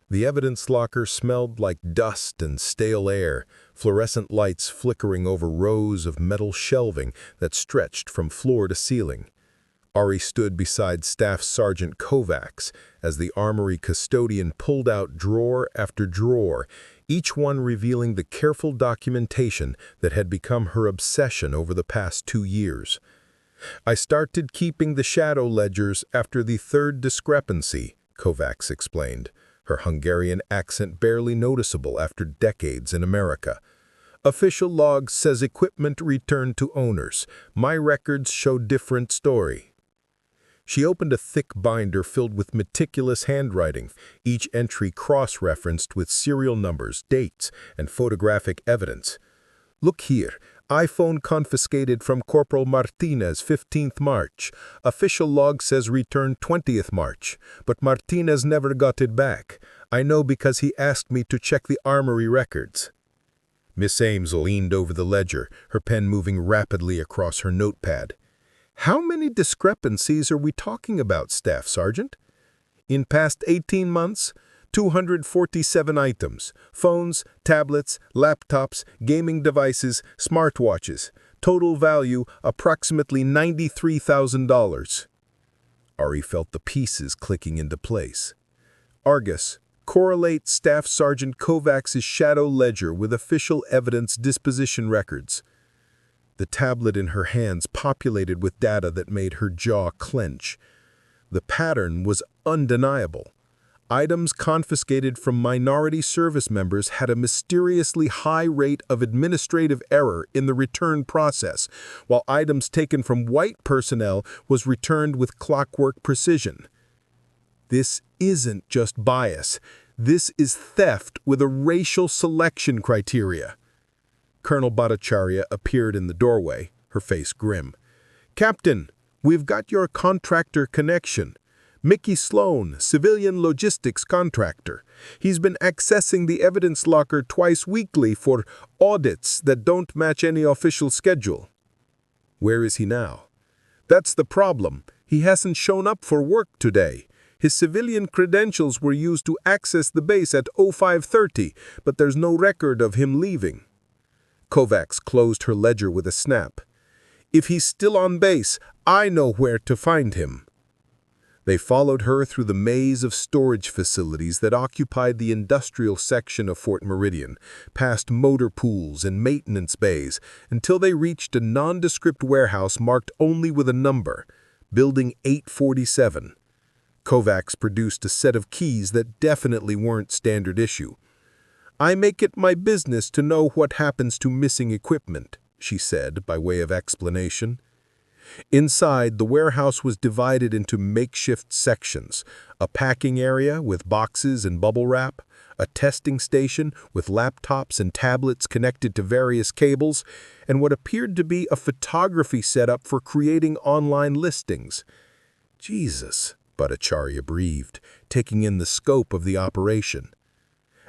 Speaker 2: The evidence locker smelled like dust and stale air, fluorescent lights flickering over rows of metal shelving that stretched from floor to ceiling. Ari stood beside Staff Sergeant Kovacs as the armory custodian pulled out drawer after drawer, each one revealing the careful documentation that had become her obsession over the past 2 years. "I started keeping the shadow ledgers after the third discrepancy," Kovacs explained, her Hungarian accent barely noticeable after decades in America. "Official log says equipment returned to owners. My records show different story." She opened a thick binder filled with meticulous handwriting, each entry cross-referenced with serial numbers, dates, and photographic evidence. "Look here. iPhone confiscated from Corporal Martinez 15th March. Official log says returned 20th March, but Martinez never got it back. I know because he asked me to check the armory records." Miss Ames leaned over the ledger, her pen moving rapidly across her notepad. "How many discrepancies are we talking about, Staff Sergeant?" "In past 18 months, 247 items. Phones, tablets, laptops, gaming devices, smartwatches. Total value, approximately $93,000. Ari felt the pieces clicking into place. "Argus, correlate Staff Sergeant Kovacs' shadow ledger with official evidence disposition records." The tablet in her hands populated with data that made her jaw clench. The pattern was undeniable. Items confiscated from minority service members had a mysteriously high rate of administrative error in the return process, while items taken from white personnel was returned with clockwork precision. This isn't just bias. This is theft with a racial selection criteria. Colonel Bhattacharya appeared in the doorway, her face grim. "Captain, we've got your contractor connection. Mickey Sloan, civilian logistics contractor. He's been accessing the evidence locker twice weekly for audits that don't match any official schedule." "Where is he now?" "That's the problem. He hasn't shown up for work today. His civilian credentials were used to access the base at 05:30, but there's no record of him leaving." Kovacs closed her ledger with a snap. "If he's still on base, I know where to find him." They followed her through the maze of storage facilities that occupied the industrial section of Fort Meridian, past motor pools and maintenance bays, until they reached a nondescript warehouse marked only with a number, Building 847. Kovacs produced a set of keys that definitely weren't standard issue. "I make it my business to know what happens to missing equipment," she said by way of explanation. Inside, the warehouse was divided into makeshift sections, a packing area with boxes and bubble wrap, a testing station with laptops and tablets connected to various cables, and what appeared to be a photography setup for creating online listings. "Jesus," Bhattacharya breathed, taking in the scope of the operation.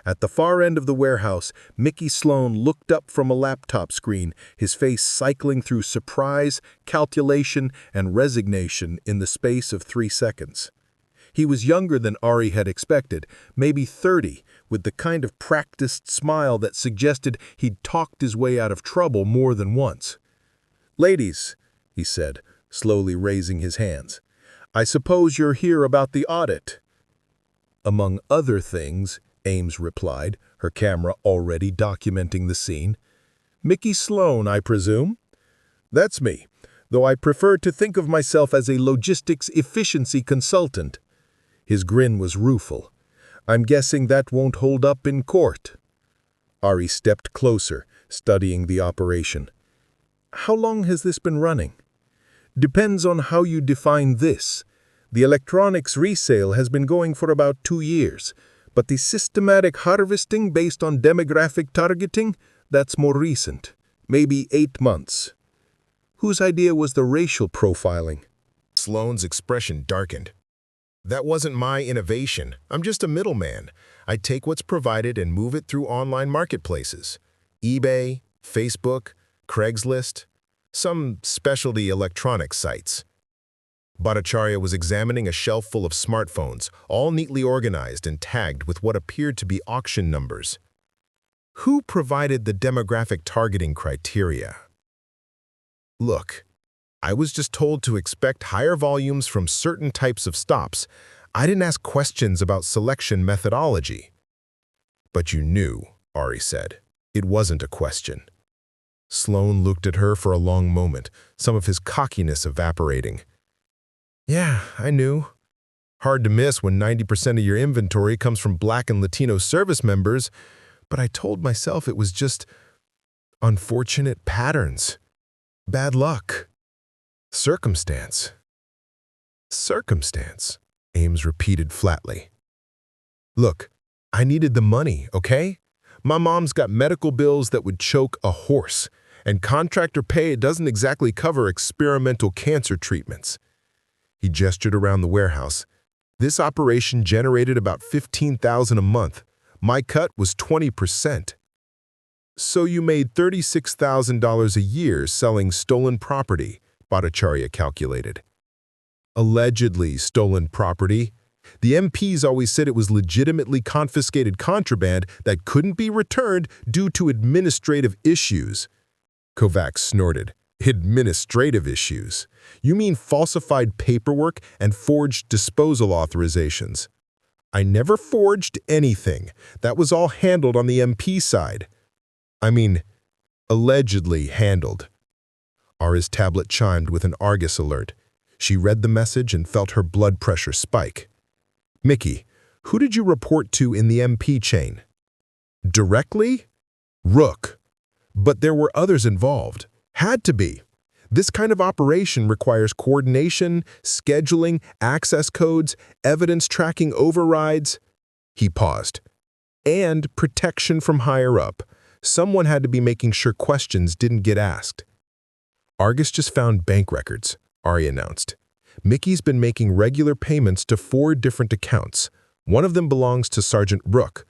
Speaker 2: At the far end of the warehouse, Mickey Sloan looked up from a laptop screen, his face cycling through surprise, calculation, and resignation in the space of 3 seconds. He was younger than Ari had expected, maybe 30, with the kind of practiced smile that suggested he'd talked his way out of trouble more than once. "Ladies," he said, slowly raising his hands, "I suppose you're here about the audit." "Among other things," Ames replied, her camera already documenting the scene. "Mickey Sloan, I presume?" "That's me, though I prefer to think of myself as a logistics efficiency consultant." His grin was rueful. "I'm guessing that won't hold up in court." Ari stepped closer, studying the operation. "How long has this been running?"
Speaker 1: Depends on how you define this. The electronics resale has been going for about 2 years, but the systematic harvesting based on demographic targeting, that's more recent, maybe 8 months. Whose idea was the racial profiling?
Speaker 2: Sloane's expression darkened. That wasn't my innovation. I'm just a middleman. I take what's provided and move it through online marketplaces. eBay, Facebook, Craigslist, some specialty electronics sites. Bhattacharya was examining a shelf full of smartphones, all neatly organized and tagged with what appeared to be auction numbers. Who provided the demographic targeting criteria? Look, I was just told to expect higher volumes from certain types of stops. I didn't ask questions about selection methodology. But you knew, Ari said. It wasn't a question. Sloane looked at her for a long moment, some of his cockiness evaporating. Yeah, I knew. Hard to miss when 90% of your inventory comes from Black and Latino service members, but I told myself it was just unfortunate patterns. Bad luck. Circumstance. Circumstance, Ames repeated flatly. Look, I needed the money, okay? My mom's got medical bills that would choke a horse, and contractor pay doesn't exactly cover experimental cancer treatments. He gestured around the warehouse. This operation generated about $15,000 a month. My cut was 20%. So you made $36,000 a year selling stolen property, Bhattacharya calculated. Allegedly stolen property. The MPs always said it was legitimately confiscated contraband that couldn't be returned due to administrative issues. Kovacs snorted. Administrative issues? You mean falsified paperwork and forged disposal authorizations? I never forged anything. That was all handled on the MP side. I mean, allegedly handled. Ari's tablet chimed with an Argus alert. She read the message and felt her blood pressure spike. Mickey, who did you report to in the MP chain? Directly? Rook. But there were others involved. Had to be. This kind of operation requires coordination, scheduling, access codes, evidence tracking overrides. He paused. And protection from higher up. Someone had to be making sure questions didn't get asked. Argus just found bank records, Ari announced. Mickey's been making regular payments to 4 different accounts. One of them belongs to Sergeant Rook.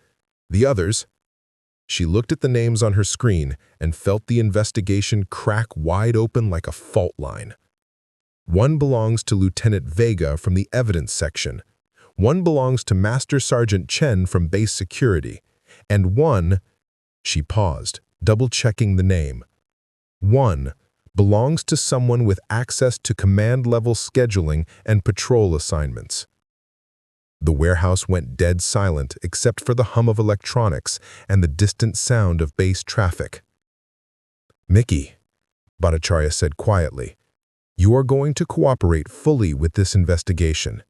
Speaker 2: The others... She looked at the names on her screen and felt the investigation crack wide open like a fault line. One belongs to Lieutenant Vega from the evidence section. One belongs to Master Sergeant Chen from base security. And one, she paused, double-checking the name. One belongs to someone with access to command-level scheduling and patrol assignments. The warehouse went dead silent except for the hum of electronics and the distant sound of base traffic. Mickey, Bhattacharya said quietly, you are going to cooperate fully with this investigation.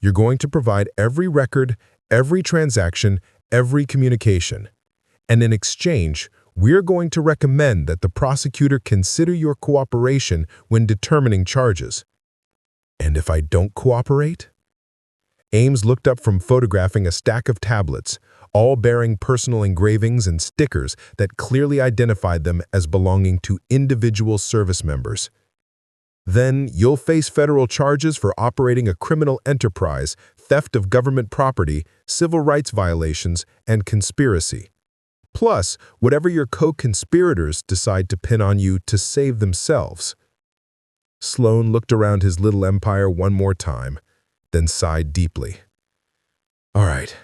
Speaker 2: You're going to provide every record, every transaction, every communication. And in exchange, we're going to recommend that the prosecutor consider your cooperation when determining charges. And if I don't cooperate? Ames looked up from photographing a stack of tablets, all bearing personal engravings and stickers that clearly identified them as belonging to individual service members. Then you'll face federal charges for operating a criminal enterprise, theft of government property, civil rights violations, and conspiracy. Plus, whatever your co-conspirators decide to pin on you to save themselves. Sloane looked around his little empire one more time, then sighed deeply. All right,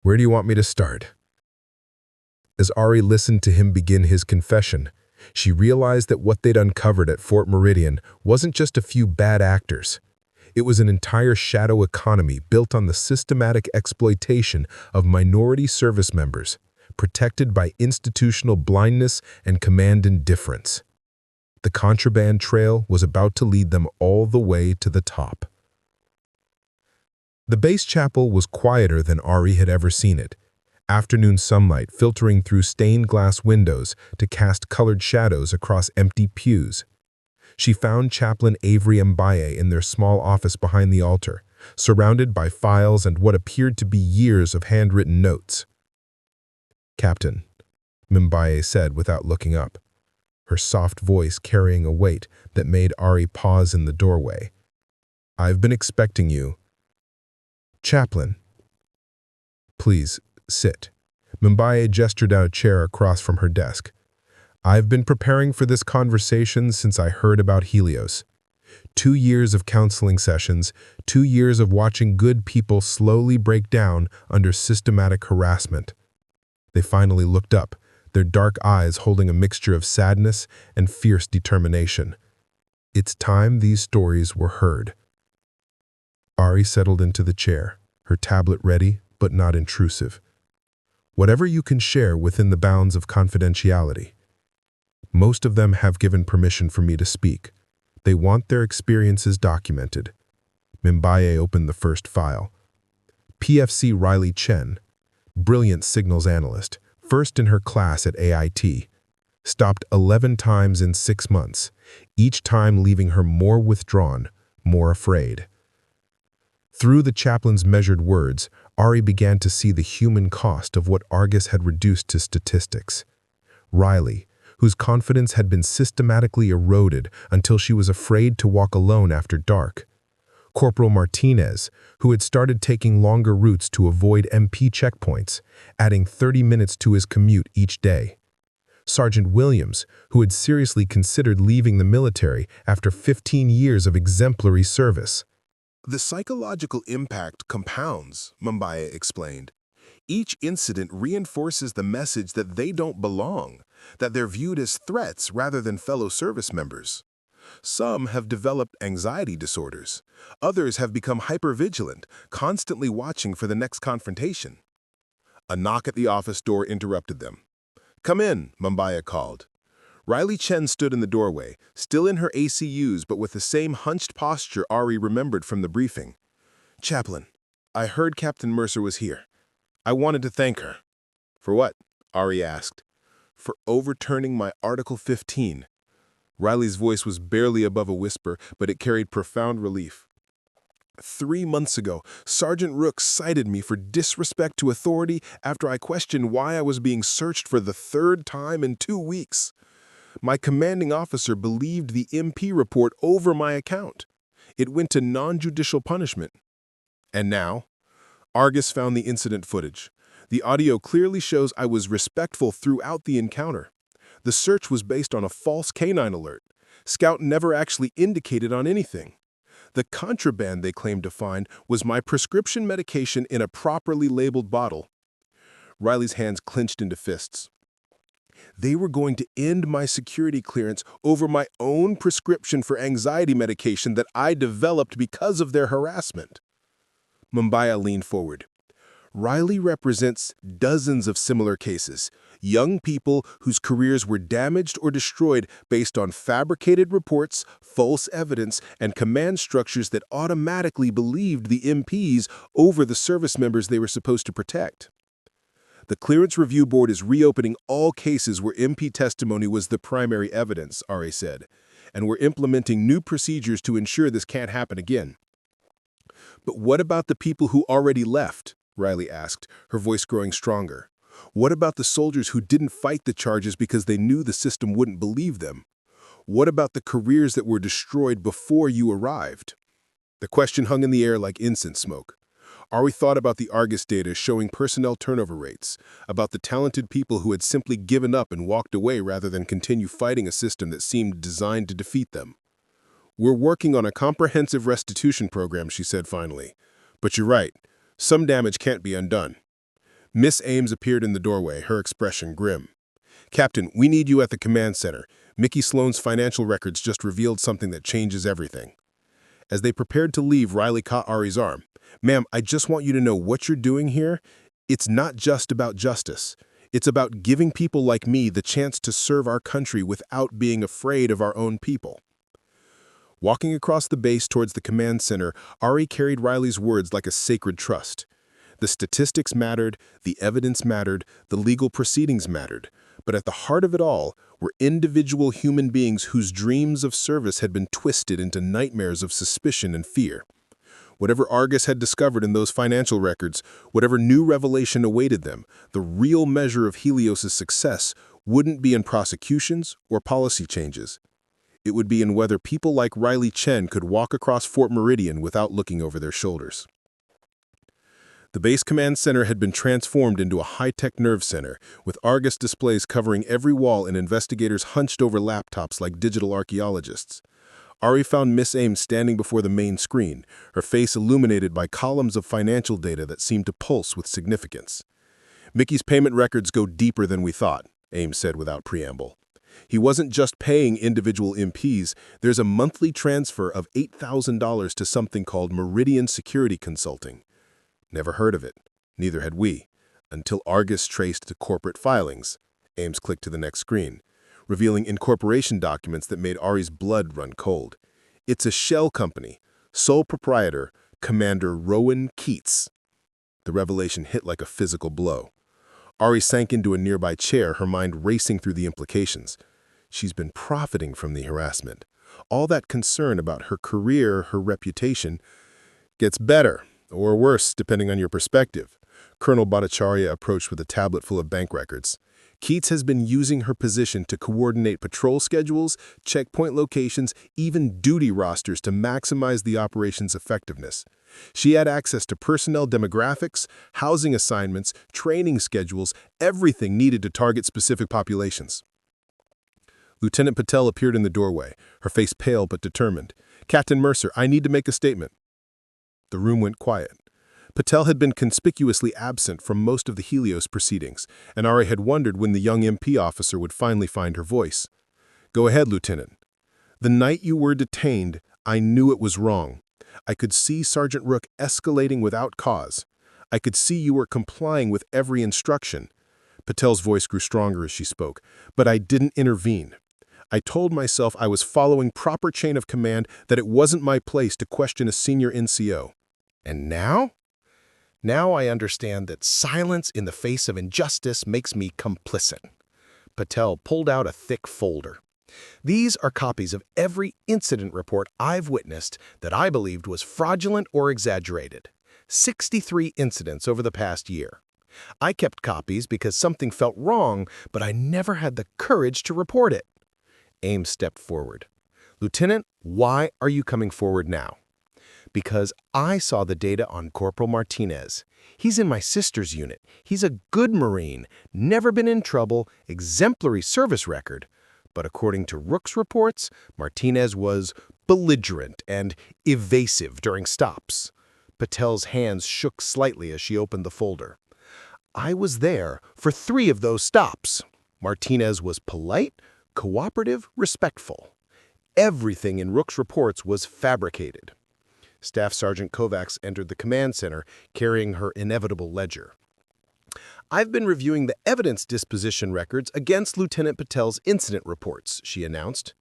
Speaker 2: where do you want me to start? As Ari listened to him begin his confession, she realized that what they'd uncovered at Fort Meridian wasn't just a few bad actors. It was an entire shadow economy built on the systematic exploitation of minority service members, protected by institutional blindness and command indifference. The contraband trail was about to lead them all the way to the top. The base chapel was quieter than Ari had ever seen it, afternoon sunlight filtering through stained glass windows to cast colored shadows across empty pews. She found Chaplain Avery Mbaye in their small office behind the altar, surrounded by files and what appeared to be years of handwritten notes. "Captain," Mbaye said without looking up, her soft voice carrying a weight that made Ari pause in the doorway. "I've been expecting you." "Chaplain." "Please, sit." Mbaye gestured out a chair across from her desk. "I've been preparing for this conversation since I heard about Helios. 2 years of counseling sessions, 2 years of watching good people slowly break down under systematic harassment." They finally looked up, their dark eyes holding a mixture of sadness and fierce determination. It's time these stories were heard. Ari settled into the chair, her tablet ready but not intrusive. "Whatever you can share within the bounds of confidentiality. Most of them have given permission for me to speak. They want their experiences documented." Mbaye opened the first file. PFC Riley Chen, brilliant signals analyst, first in her class at AIT. Stopped 11 times in 6 months, each time leaving her more withdrawn, more afraid. Through the chaplain's measured words, Ari began to see the human cost of what Argus had reduced to statistics. Riley, whose confidence had been systematically eroded until she was afraid to walk alone after dark. Corporal Martinez, who had started taking longer routes to avoid MP checkpoints, adding 30 minutes to his commute each day. Sergeant Williams, who had seriously considered leaving the military after 15 years of exemplary service.
Speaker 1: The psychological impact compounds, Mbaye explained. Each incident reinforces the message that they don't belong, that they're viewed as threats rather than fellow service members. Some have developed anxiety disorders. Others have become hypervigilant, constantly watching for the next confrontation. A knock at the office door interrupted them. "Come in," Mbaye called. Riley Chen stood in the doorway, still in her ACUs but with the same hunched posture Ari remembered from the briefing. "Chaplain, I heard Captain Mercer was here. I wanted to thank her." "For what?" Ari asked. "For overturning my Article 15. Riley's voice was barely above a whisper, but it carried profound relief. "3 months ago, Sergeant Rook cited me for disrespect to authority after I questioned why I was being searched for the 3rd time in 2 weeks. My commanding officer believed the MP report over my account. It went to non-judicial punishment. And now, Argus found the incident footage. The audio clearly shows I was respectful throughout the encounter. The search was based on a false canine alert. Scout never actually indicated on anything. The contraband they claimed to find was my prescription medication in a properly labeled bottle." Riley's hands clenched into fists. "They were going to end my security clearance over my own prescription for anxiety medication that I developed because of their harassment." Mbaye leaned forward. "Riley represents dozens of similar cases, young people whose careers were damaged or destroyed based on fabricated reports, false evidence, and command structures that automatically believed the MPs over the service members they were supposed to protect. The Clearance Review Board is reopening all cases where MP testimony was the primary evidence," Ari said, "and we're implementing new procedures to ensure this can't happen again." "But what about the people who already left?" Riley asked, her voice growing stronger. "What about the soldiers who didn't fight the charges because they knew the system wouldn't believe them? What about the careers that were destroyed before you arrived?" The question hung in the air like incense smoke. Ari thought about the Argus data showing personnel turnover rates, about the talented people who had simply given up and walked away rather than continue fighting a system that seemed designed to defeat them. "We're working on a comprehensive restitution program," she said finally. "But you're right, some damage can't be undone." Miss Ames appeared in the doorway, her expression grim. "Captain, we need you at the command center. Mickey Sloan's financial records just revealed something that changes everything." As they prepared to leave, Riley caught Ari's arm. "Ma'am, I just want you to know what you're doing here. It's not just about justice. It's about giving people like me the chance to serve our country without being afraid of our own people." Walking across the base towards the command center, Ari carried Riley's words like a sacred trust. The statistics mattered, the evidence mattered, the legal proceedings mattered, But at the heart of it all were individual human beings whose dreams of service had been twisted into nightmares of suspicion and fear. Whatever Argus had discovered in those financial records, whatever new revelation awaited them, the real measure of Helios's success wouldn't be in prosecutions or policy changes. It would be in whether people like Riley Chen could walk across Fort Meridian without looking over their shoulders. The base command center had been transformed into a high-tech nerve center, with Argus displays covering every wall and investigators hunched over laptops like digital archaeologists. Ari found Miss Ames standing before the main screen, her face illuminated by columns of financial data that seemed to pulse with significance. "Mickey's payment records go deeper than we thought," Ames said without preamble. "He wasn't just paying individual MPs, there's a monthly transfer of $8,000 to something called Meridian Security Consulting." Never heard of it. Neither had we. Until Argus traced the corporate filings. Ames clicked to the next screen, revealing incorporation documents that made Ari's blood run cold. It's a shell company. Sole proprietor, Commander Rowan Keats. The revelation hit like a physical blow. Ari sank into a nearby chair, her mind racing through the implications. She's been profiting from the harassment. All that concern about her career, her reputation, gets better. Or worse, depending on your perspective. Colonel Bhattacharya approached with a tablet full of bank records. Keats has been using her position to coordinate patrol schedules, checkpoint locations, even duty rosters to maximize the operation's effectiveness. She had access to personnel demographics, housing assignments, training schedules, everything needed to target specific populations. Lieutenant Patel appeared in the doorway, her face pale but determined. "Captain Mercer, I need to make a statement." The room went quiet. Patel had been conspicuously absent from most of the Helios proceedings, and Ari had wondered when the young MP officer would finally find her voice. "Go ahead, Lieutenant. The night you were detained, I knew it was wrong. I could see Sergeant Rook escalating without cause. I could see you were complying with every instruction." Patel's voice grew stronger as she spoke. "But I didn't intervene. I told myself I was following proper chain of command, that it wasn't my place to question a senior NCO. And now? Now I understand that silence in the face of injustice makes me complicit." Patel pulled out a thick folder. "These are copies of every incident report I've witnessed that I believed was fraudulent or exaggerated. 63 incidents over the past year. I kept copies because something felt wrong, but I never had the courage to report it." Ames stepped forward. "Lieutenant, why are you coming forward now?" "Because I saw the data on Corporal Martinez. He's in my sister's unit. He's a good Marine, never been in trouble, exemplary service record. But according to Rook's reports, Martinez was belligerent and evasive during stops." Patel's hands shook slightly as she opened the folder. "I was there for 3 of those stops. Martinez was polite, cooperative, respectful. Everything in Rook's reports was fabricated." Staff Sergeant Kovacs entered the command center, carrying her inevitable ledger. "I've been reviewing the evidence disposition records against Lieutenant Patel's incident reports," she announced.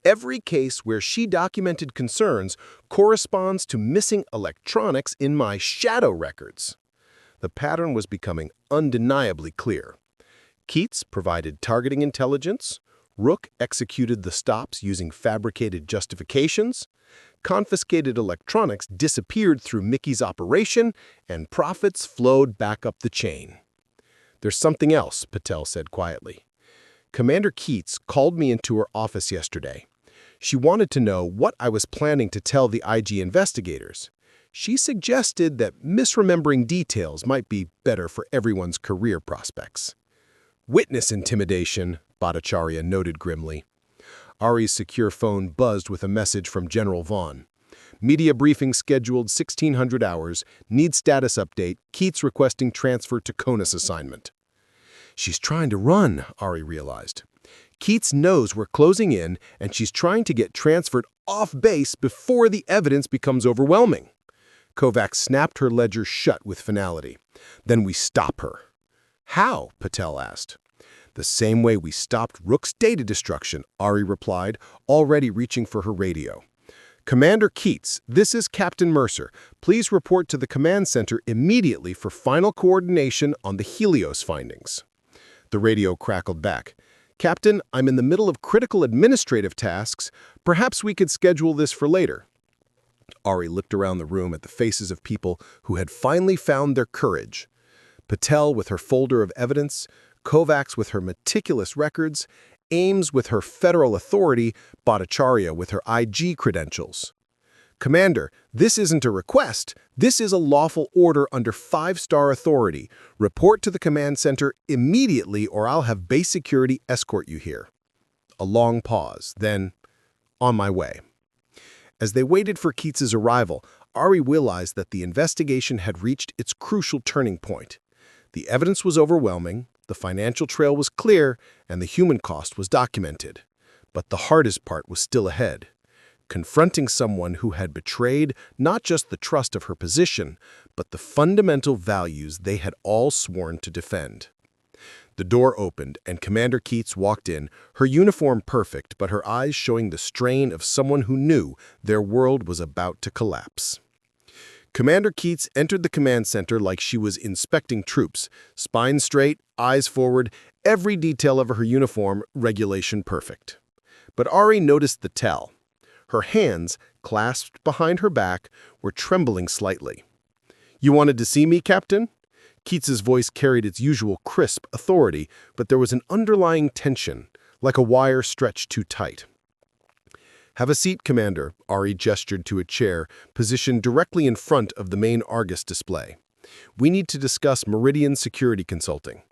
Speaker 1: "Every case where she documented concerns corresponds to missing electronics in my shadow records." The pattern was becoming undeniably clear. Keats provided targeting intelligence. Rook executed the stops using fabricated justifications. Confiscated electronics disappeared through Mickey's operation, and profits flowed back up the chain. "There's something else," Patel said quietly. "Commander Keats called me into her office yesterday. She wanted to know what I was planning to tell the IG investigators. She suggested that misremembering details might be better for everyone's career prospects." "Witness intimidation," Bhattacharya noted grimly. Ari's secure phone buzzed with a message from General Vaughn. "Media briefing scheduled 1600 hours. Need status update. Keats requesting transfer to CONUS assignment." "She's trying to run," Ari realized. "Keats knows we're closing in, and she's trying to get transferred off base before the evidence becomes overwhelming." Kovacs snapped her ledger shut with finality. "Then we stop her." "How?" Patel asked. "The same way we stopped Rook's data destruction," Ari replied, already reaching for her radio. "Commander Keats, this is Captain Mercer. Please report to the command center immediately for final coordination on the Helios findings."
Speaker 2: The radio crackled back. "Captain, I'm in the middle of critical administrative tasks. Perhaps we could schedule this for later." Ari looked around the room at the faces of people who had finally found their courage. Patel with her folder of evidence, Kovacs with her meticulous records, Ames with her federal authority, Bhattacharya with her IG credentials. "Commander, this isn't a request. This is a lawful order under 5-star authority. Report to the command center immediately or I'll have base security escort you here." A long pause, then, "On my way." As they waited for Keats's arrival, Ari realized that the investigation had reached its crucial turning point. The evidence was overwhelming, the financial trail was clear, and the human cost was documented. But the hardest part was still ahead. Confronting someone who had betrayed not just the trust of her position, but the fundamental values they had all sworn to defend. The door opened, and Commander Keats walked in, her uniform perfect, but her eyes showing the strain of someone who knew their world was about to collapse. Commander Keats entered the command center like she was inspecting troops, spine straight, eyes forward, every detail of her uniform regulation perfect. But Ari noticed the tell. Her hands, clasped behind her back, were trembling slightly. "You wanted to see me, Captain?" Keats's voice carried its usual crisp authority, but there was an underlying tension, like a wire stretched too tight. "Have a seat, Commander," Ari gestured to a chair, positioned directly in front of the main Argus display. "We need to discuss Meridian Security Consulting."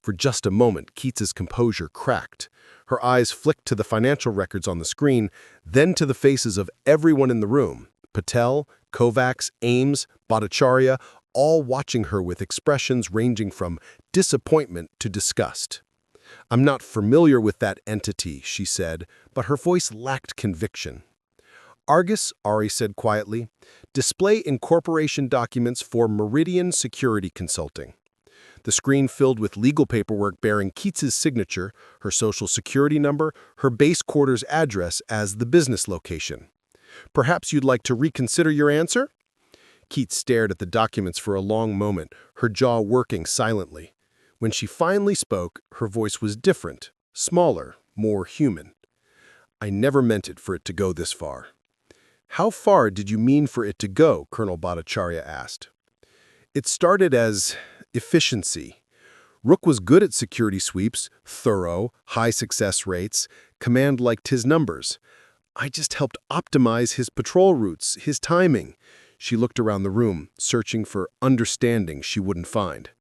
Speaker 2: For just a moment, Keats's composure cracked. Her eyes flicked to the financial records on the screen, then to the faces of everyone in the room. Patel, Kovacs, Ames, Bhattacharya, all watching her with expressions ranging from disappointment to disgust. "I'm not familiar with that entity," she said, but her voice lacked conviction. "Argus," Ari said quietly, "display incorporation documents for Meridian Security Consulting." The screen filled with legal paperwork bearing Keats's signature, her social security number, her base quarters address as the business location. "Perhaps you'd like to reconsider your answer?" Keats stared at the documents for a long moment, her jaw working silently. When she finally spoke, her voice was different, smaller, more human. "I never meant it for it to go this far." "How far did you mean for it to go?" Colonel Bhattacharya asked. "It started as efficiency. Rook was good at security sweeps, thorough, high success rates. Command liked his numbers. I just helped optimize his patrol routes, his timing." She looked around the room, searching for understanding she wouldn't find.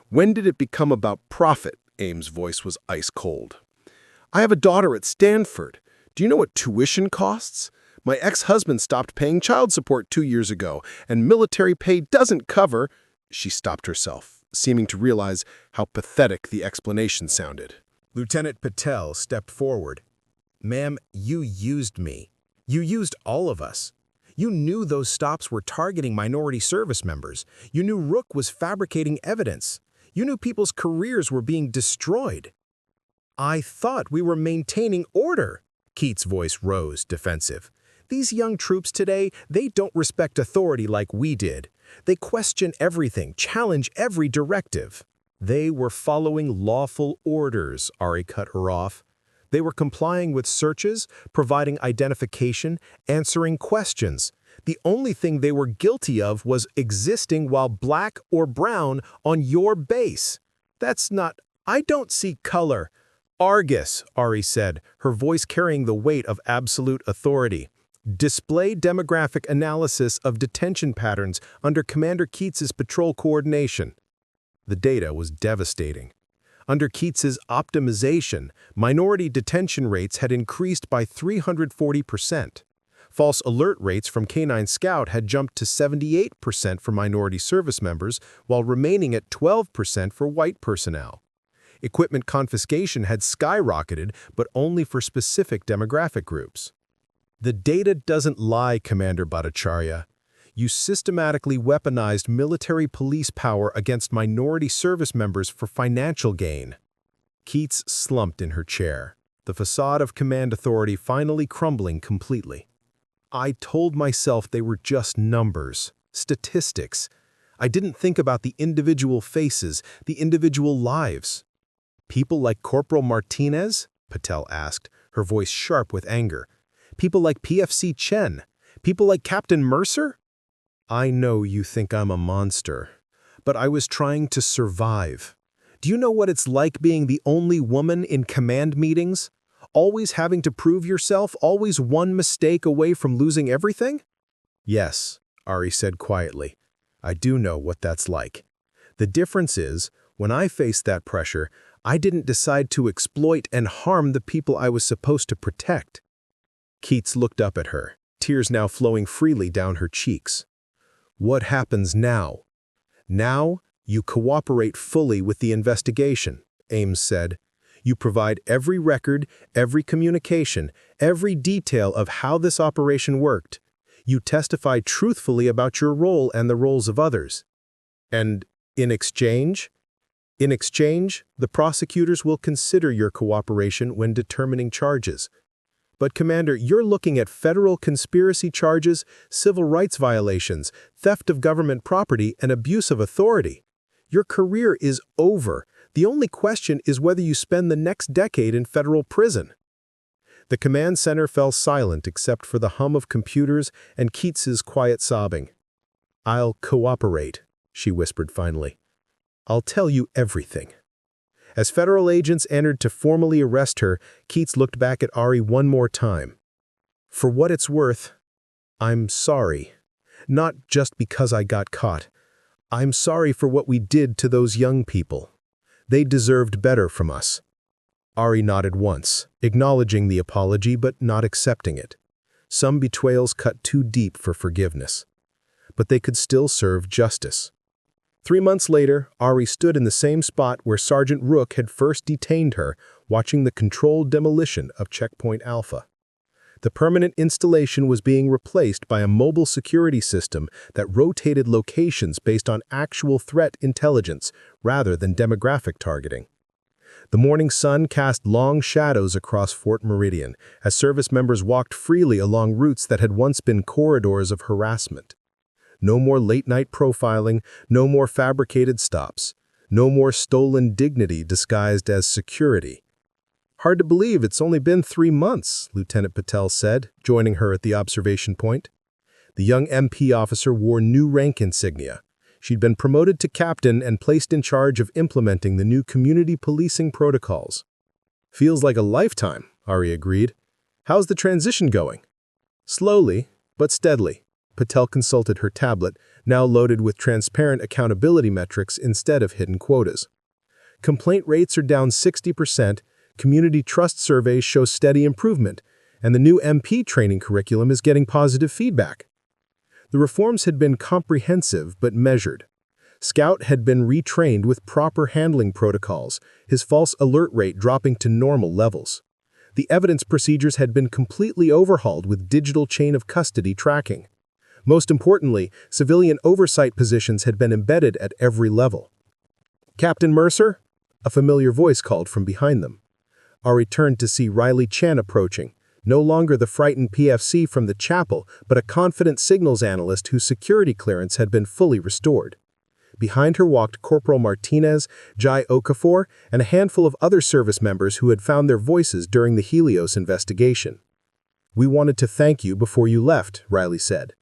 Speaker 2: "When did it become about profit?" Ames' voice was ice cold. "I have a daughter at Stanford. Do you know what tuition costs? My ex-husband stopped paying child support 2 years ago, and military pay doesn't cover—" She stopped herself, seeming to realize how pathetic the explanation sounded. Lieutenant Patel stepped forward. "Ma'am, you used me. You used all of us. You knew those stops were targeting minority service members. You knew Rook was fabricating evidence. You knew people's careers were being destroyed." "I thought we were maintaining order." Keats' voice rose, defensive. "These young troops today, they don't respect authority like we did. They question everything, challenge every directive." "They were following lawful orders," Ari cut her off. "They were complying with searches, providing identification, answering questions. The only thing they were guilty of was existing while black or brown on your base. That's not— I don't see color." "Argus," Ari said, her voice carrying the weight of absolute authority. "Display demographic analysis of detention patterns under Commander Keats's patrol coordination." The data was devastating. Under Keats's optimization, minority detention rates had increased by 340%. False alert rates from K-9 Scout had jumped to 78% for minority service members, while remaining at 12% for white personnel. Equipment confiscation had skyrocketed, but only for specific demographic groups. "The data doesn't lie, Commander Bhattacharya. You systematically weaponized military police power against minority service members for financial gain." Keats slumped in her chair, the facade of command authority finally crumbling completely. "I told myself they were just numbers, statistics. I didn't think about the individual faces, the individual lives. People like Corporal Martinez? Patel asked, her voice sharp with anger. People like PFC Chen? People like Captain Mercer? I know you think I'm a monster, but I was trying to survive. Do you know what it's like being the only woman in command meetings? Always having to prove yourself, always one mistake away from losing everything? Yes, Ari said quietly. I do know what that's like. The difference is, when I faced that pressure, I didn't decide to exploit and harm the people I was supposed to protect. Keats looked up at her, tears now flowing freely down her cheeks. What happens now? Now, you cooperate fully with the investigation, Ames said. You provide every record, every communication, every detail of how this operation worked. You testify truthfully about your role and the roles of others. And in exchange? In exchange, the prosecutors will consider your cooperation when determining charges. But, Commander, you're looking at federal conspiracy charges, civil rights violations, theft of government property, and abuse of authority. Your career is over. The only question is whether you spend the next decade in federal prison. The command center fell silent except for the hum of computers and Keats's quiet sobbing. I'll cooperate, she whispered finally. I'll tell you everything. As federal agents entered to formally arrest her, Keats looked back at Ari one more time. For what it's worth, I'm sorry. Not just because I got caught. I'm sorry for what we did to those young people. They deserved better from us. Ari nodded once, acknowledging the apology but not accepting it. Some betrayals cut too deep for forgiveness. But they could still serve justice. 3 months later, Ari stood in the same spot where Sergeant Rook had first detained her, watching the controlled demolition of Checkpoint Alpha. The permanent installation was being replaced by a mobile security system that rotated locations based on actual threat intelligence rather than demographic targeting. The morning sun cast long shadows across Fort Meridian as service members walked freely along routes that had once been corridors of harassment. No more late-night profiling, no more fabricated stops, no more stolen dignity disguised as security. Hard to believe it's only been 3 months, Lieutenant Patel said, joining her at the observation point. The young MP officer wore new rank insignia. She'd been promoted to captain and placed in charge of implementing the new community policing protocols. Feels like a lifetime, Ari agreed. How's the transition going? Slowly, but steadily. Patel consulted her tablet, now loaded with transparent accountability metrics instead of hidden quotas. Complaint rates are down 60%, community trust surveys show steady improvement, and the new MP training curriculum is getting positive feedback. The reforms had been comprehensive but measured. Scout had been retrained with proper handling protocols, his false alert rate dropping to normal levels. The evidence procedures had been completely overhauled with digital chain of custody tracking. Most importantly, civilian oversight positions had been embedded at every level. Captain Mercer? A familiar voice called from behind them. Ari turned to see Riley Chan approaching, no longer the frightened PFC from the chapel, but a confident signals analyst whose security clearance had been fully restored. Behind her walked Corporal Martinez, Jai Okafor, and a handful of other service members who had found their voices during the Helios investigation. We wanted to thank you before you left, Riley said.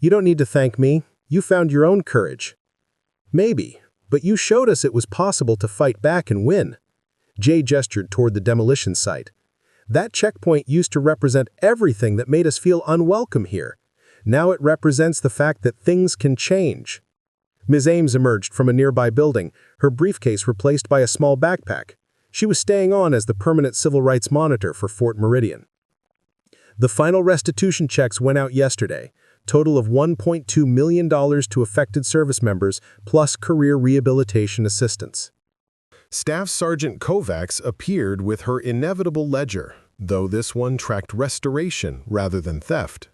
Speaker 2: You don't need to thank me. You found your own courage. Maybe, but you showed us it was possible to fight back and win. Jay gestured toward the demolition site. That checkpoint used to represent everything that made us feel unwelcome here. Now it represents the fact that things can change. Ms. Ames emerged from a nearby building, her briefcase replaced by a small backpack. She was staying on as the permanent civil rights monitor for Fort Meridian. The final restitution checks went out yesterday. Total of $1.2 million to affected service members, plus career rehabilitation assistance.
Speaker 1: Staff Sergeant Kovacs appeared with her inevitable ledger, though this one tracked restoration rather than theft.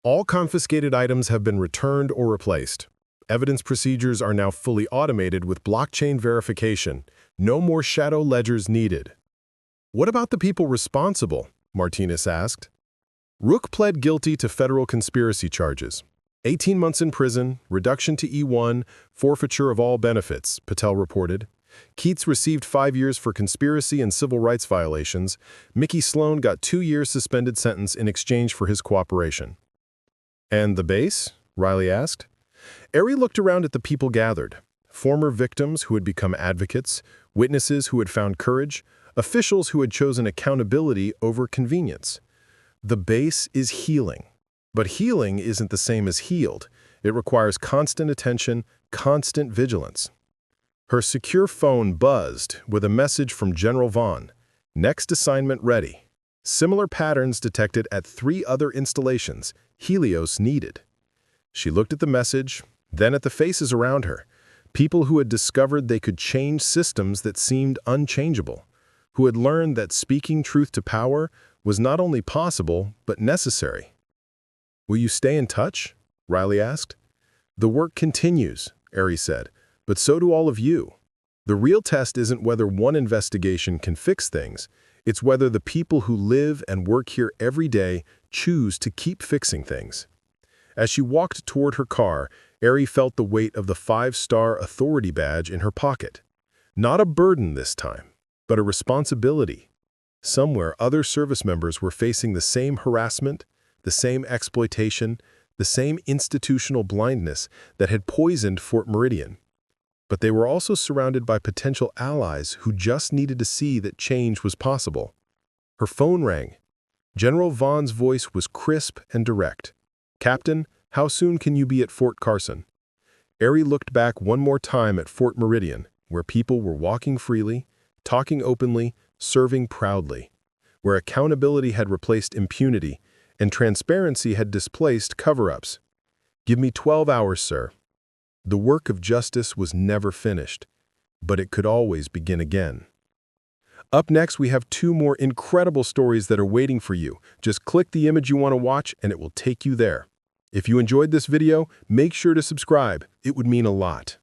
Speaker 1: All confiscated items have been returned or replaced. Evidence procedures are now fully automated with blockchain verification. No more shadow ledgers needed. What about the people responsible? Martinez asked. Rook pled guilty to federal conspiracy charges. 18 months in prison, reduction to E1, forfeiture of all benefits, Patel reported. Keats received 5 years for conspiracy and civil rights violations. Mickey Sloan got 2 years suspended sentence in exchange for his cooperation. And the base? Riley asked. Eerie looked around at the people gathered. Former victims who had become advocates, witnesses who had found courage, officials who had chosen accountability over convenience. The base is healing. But healing isn't the same as healed. It requires constant attention, constant vigilance. Her secure phone buzzed with a message from General Vaughn. Next assignment ready. Similar patterns detected at 3 other installations. Helios needed. She looked at the message, then at the faces around her. People who had discovered they could change systems that seemed unchangeable. Who had learned that speaking truth to power was not only possible, but necessary. Will you stay in touch? Riley asked. The work continues, Eerie said, but so do all of you. The real test isn't whether one investigation can fix things, it's whether the people who live and work here every day choose to keep fixing things. As she walked toward her car, Eerie felt the weight of the 5-star authority badge in her pocket. Not a burden this time, but a responsibility. Somewhere other service members were facing the same harassment, the same exploitation, the same institutional blindness that had poisoned Fort Meridian. But they were also surrounded by potential allies who just needed to see that change was possible. Her phone rang. General Vaughn's voice was crisp and direct. Captain, how soon can you be at Fort Carson? Eerie looked back one more time at Fort Meridian, where people were walking freely, talking openly, serving proudly, where accountability had replaced impunity and transparency had displaced cover-ups. Give me 12 hours, sir. The work of justice was never finished, but it could always begin again. Up next, we have 2 more incredible stories that are waiting for you. Just click the image you want to watch and it will take you there. If you enjoyed this video, make sure to subscribe. It would mean a lot.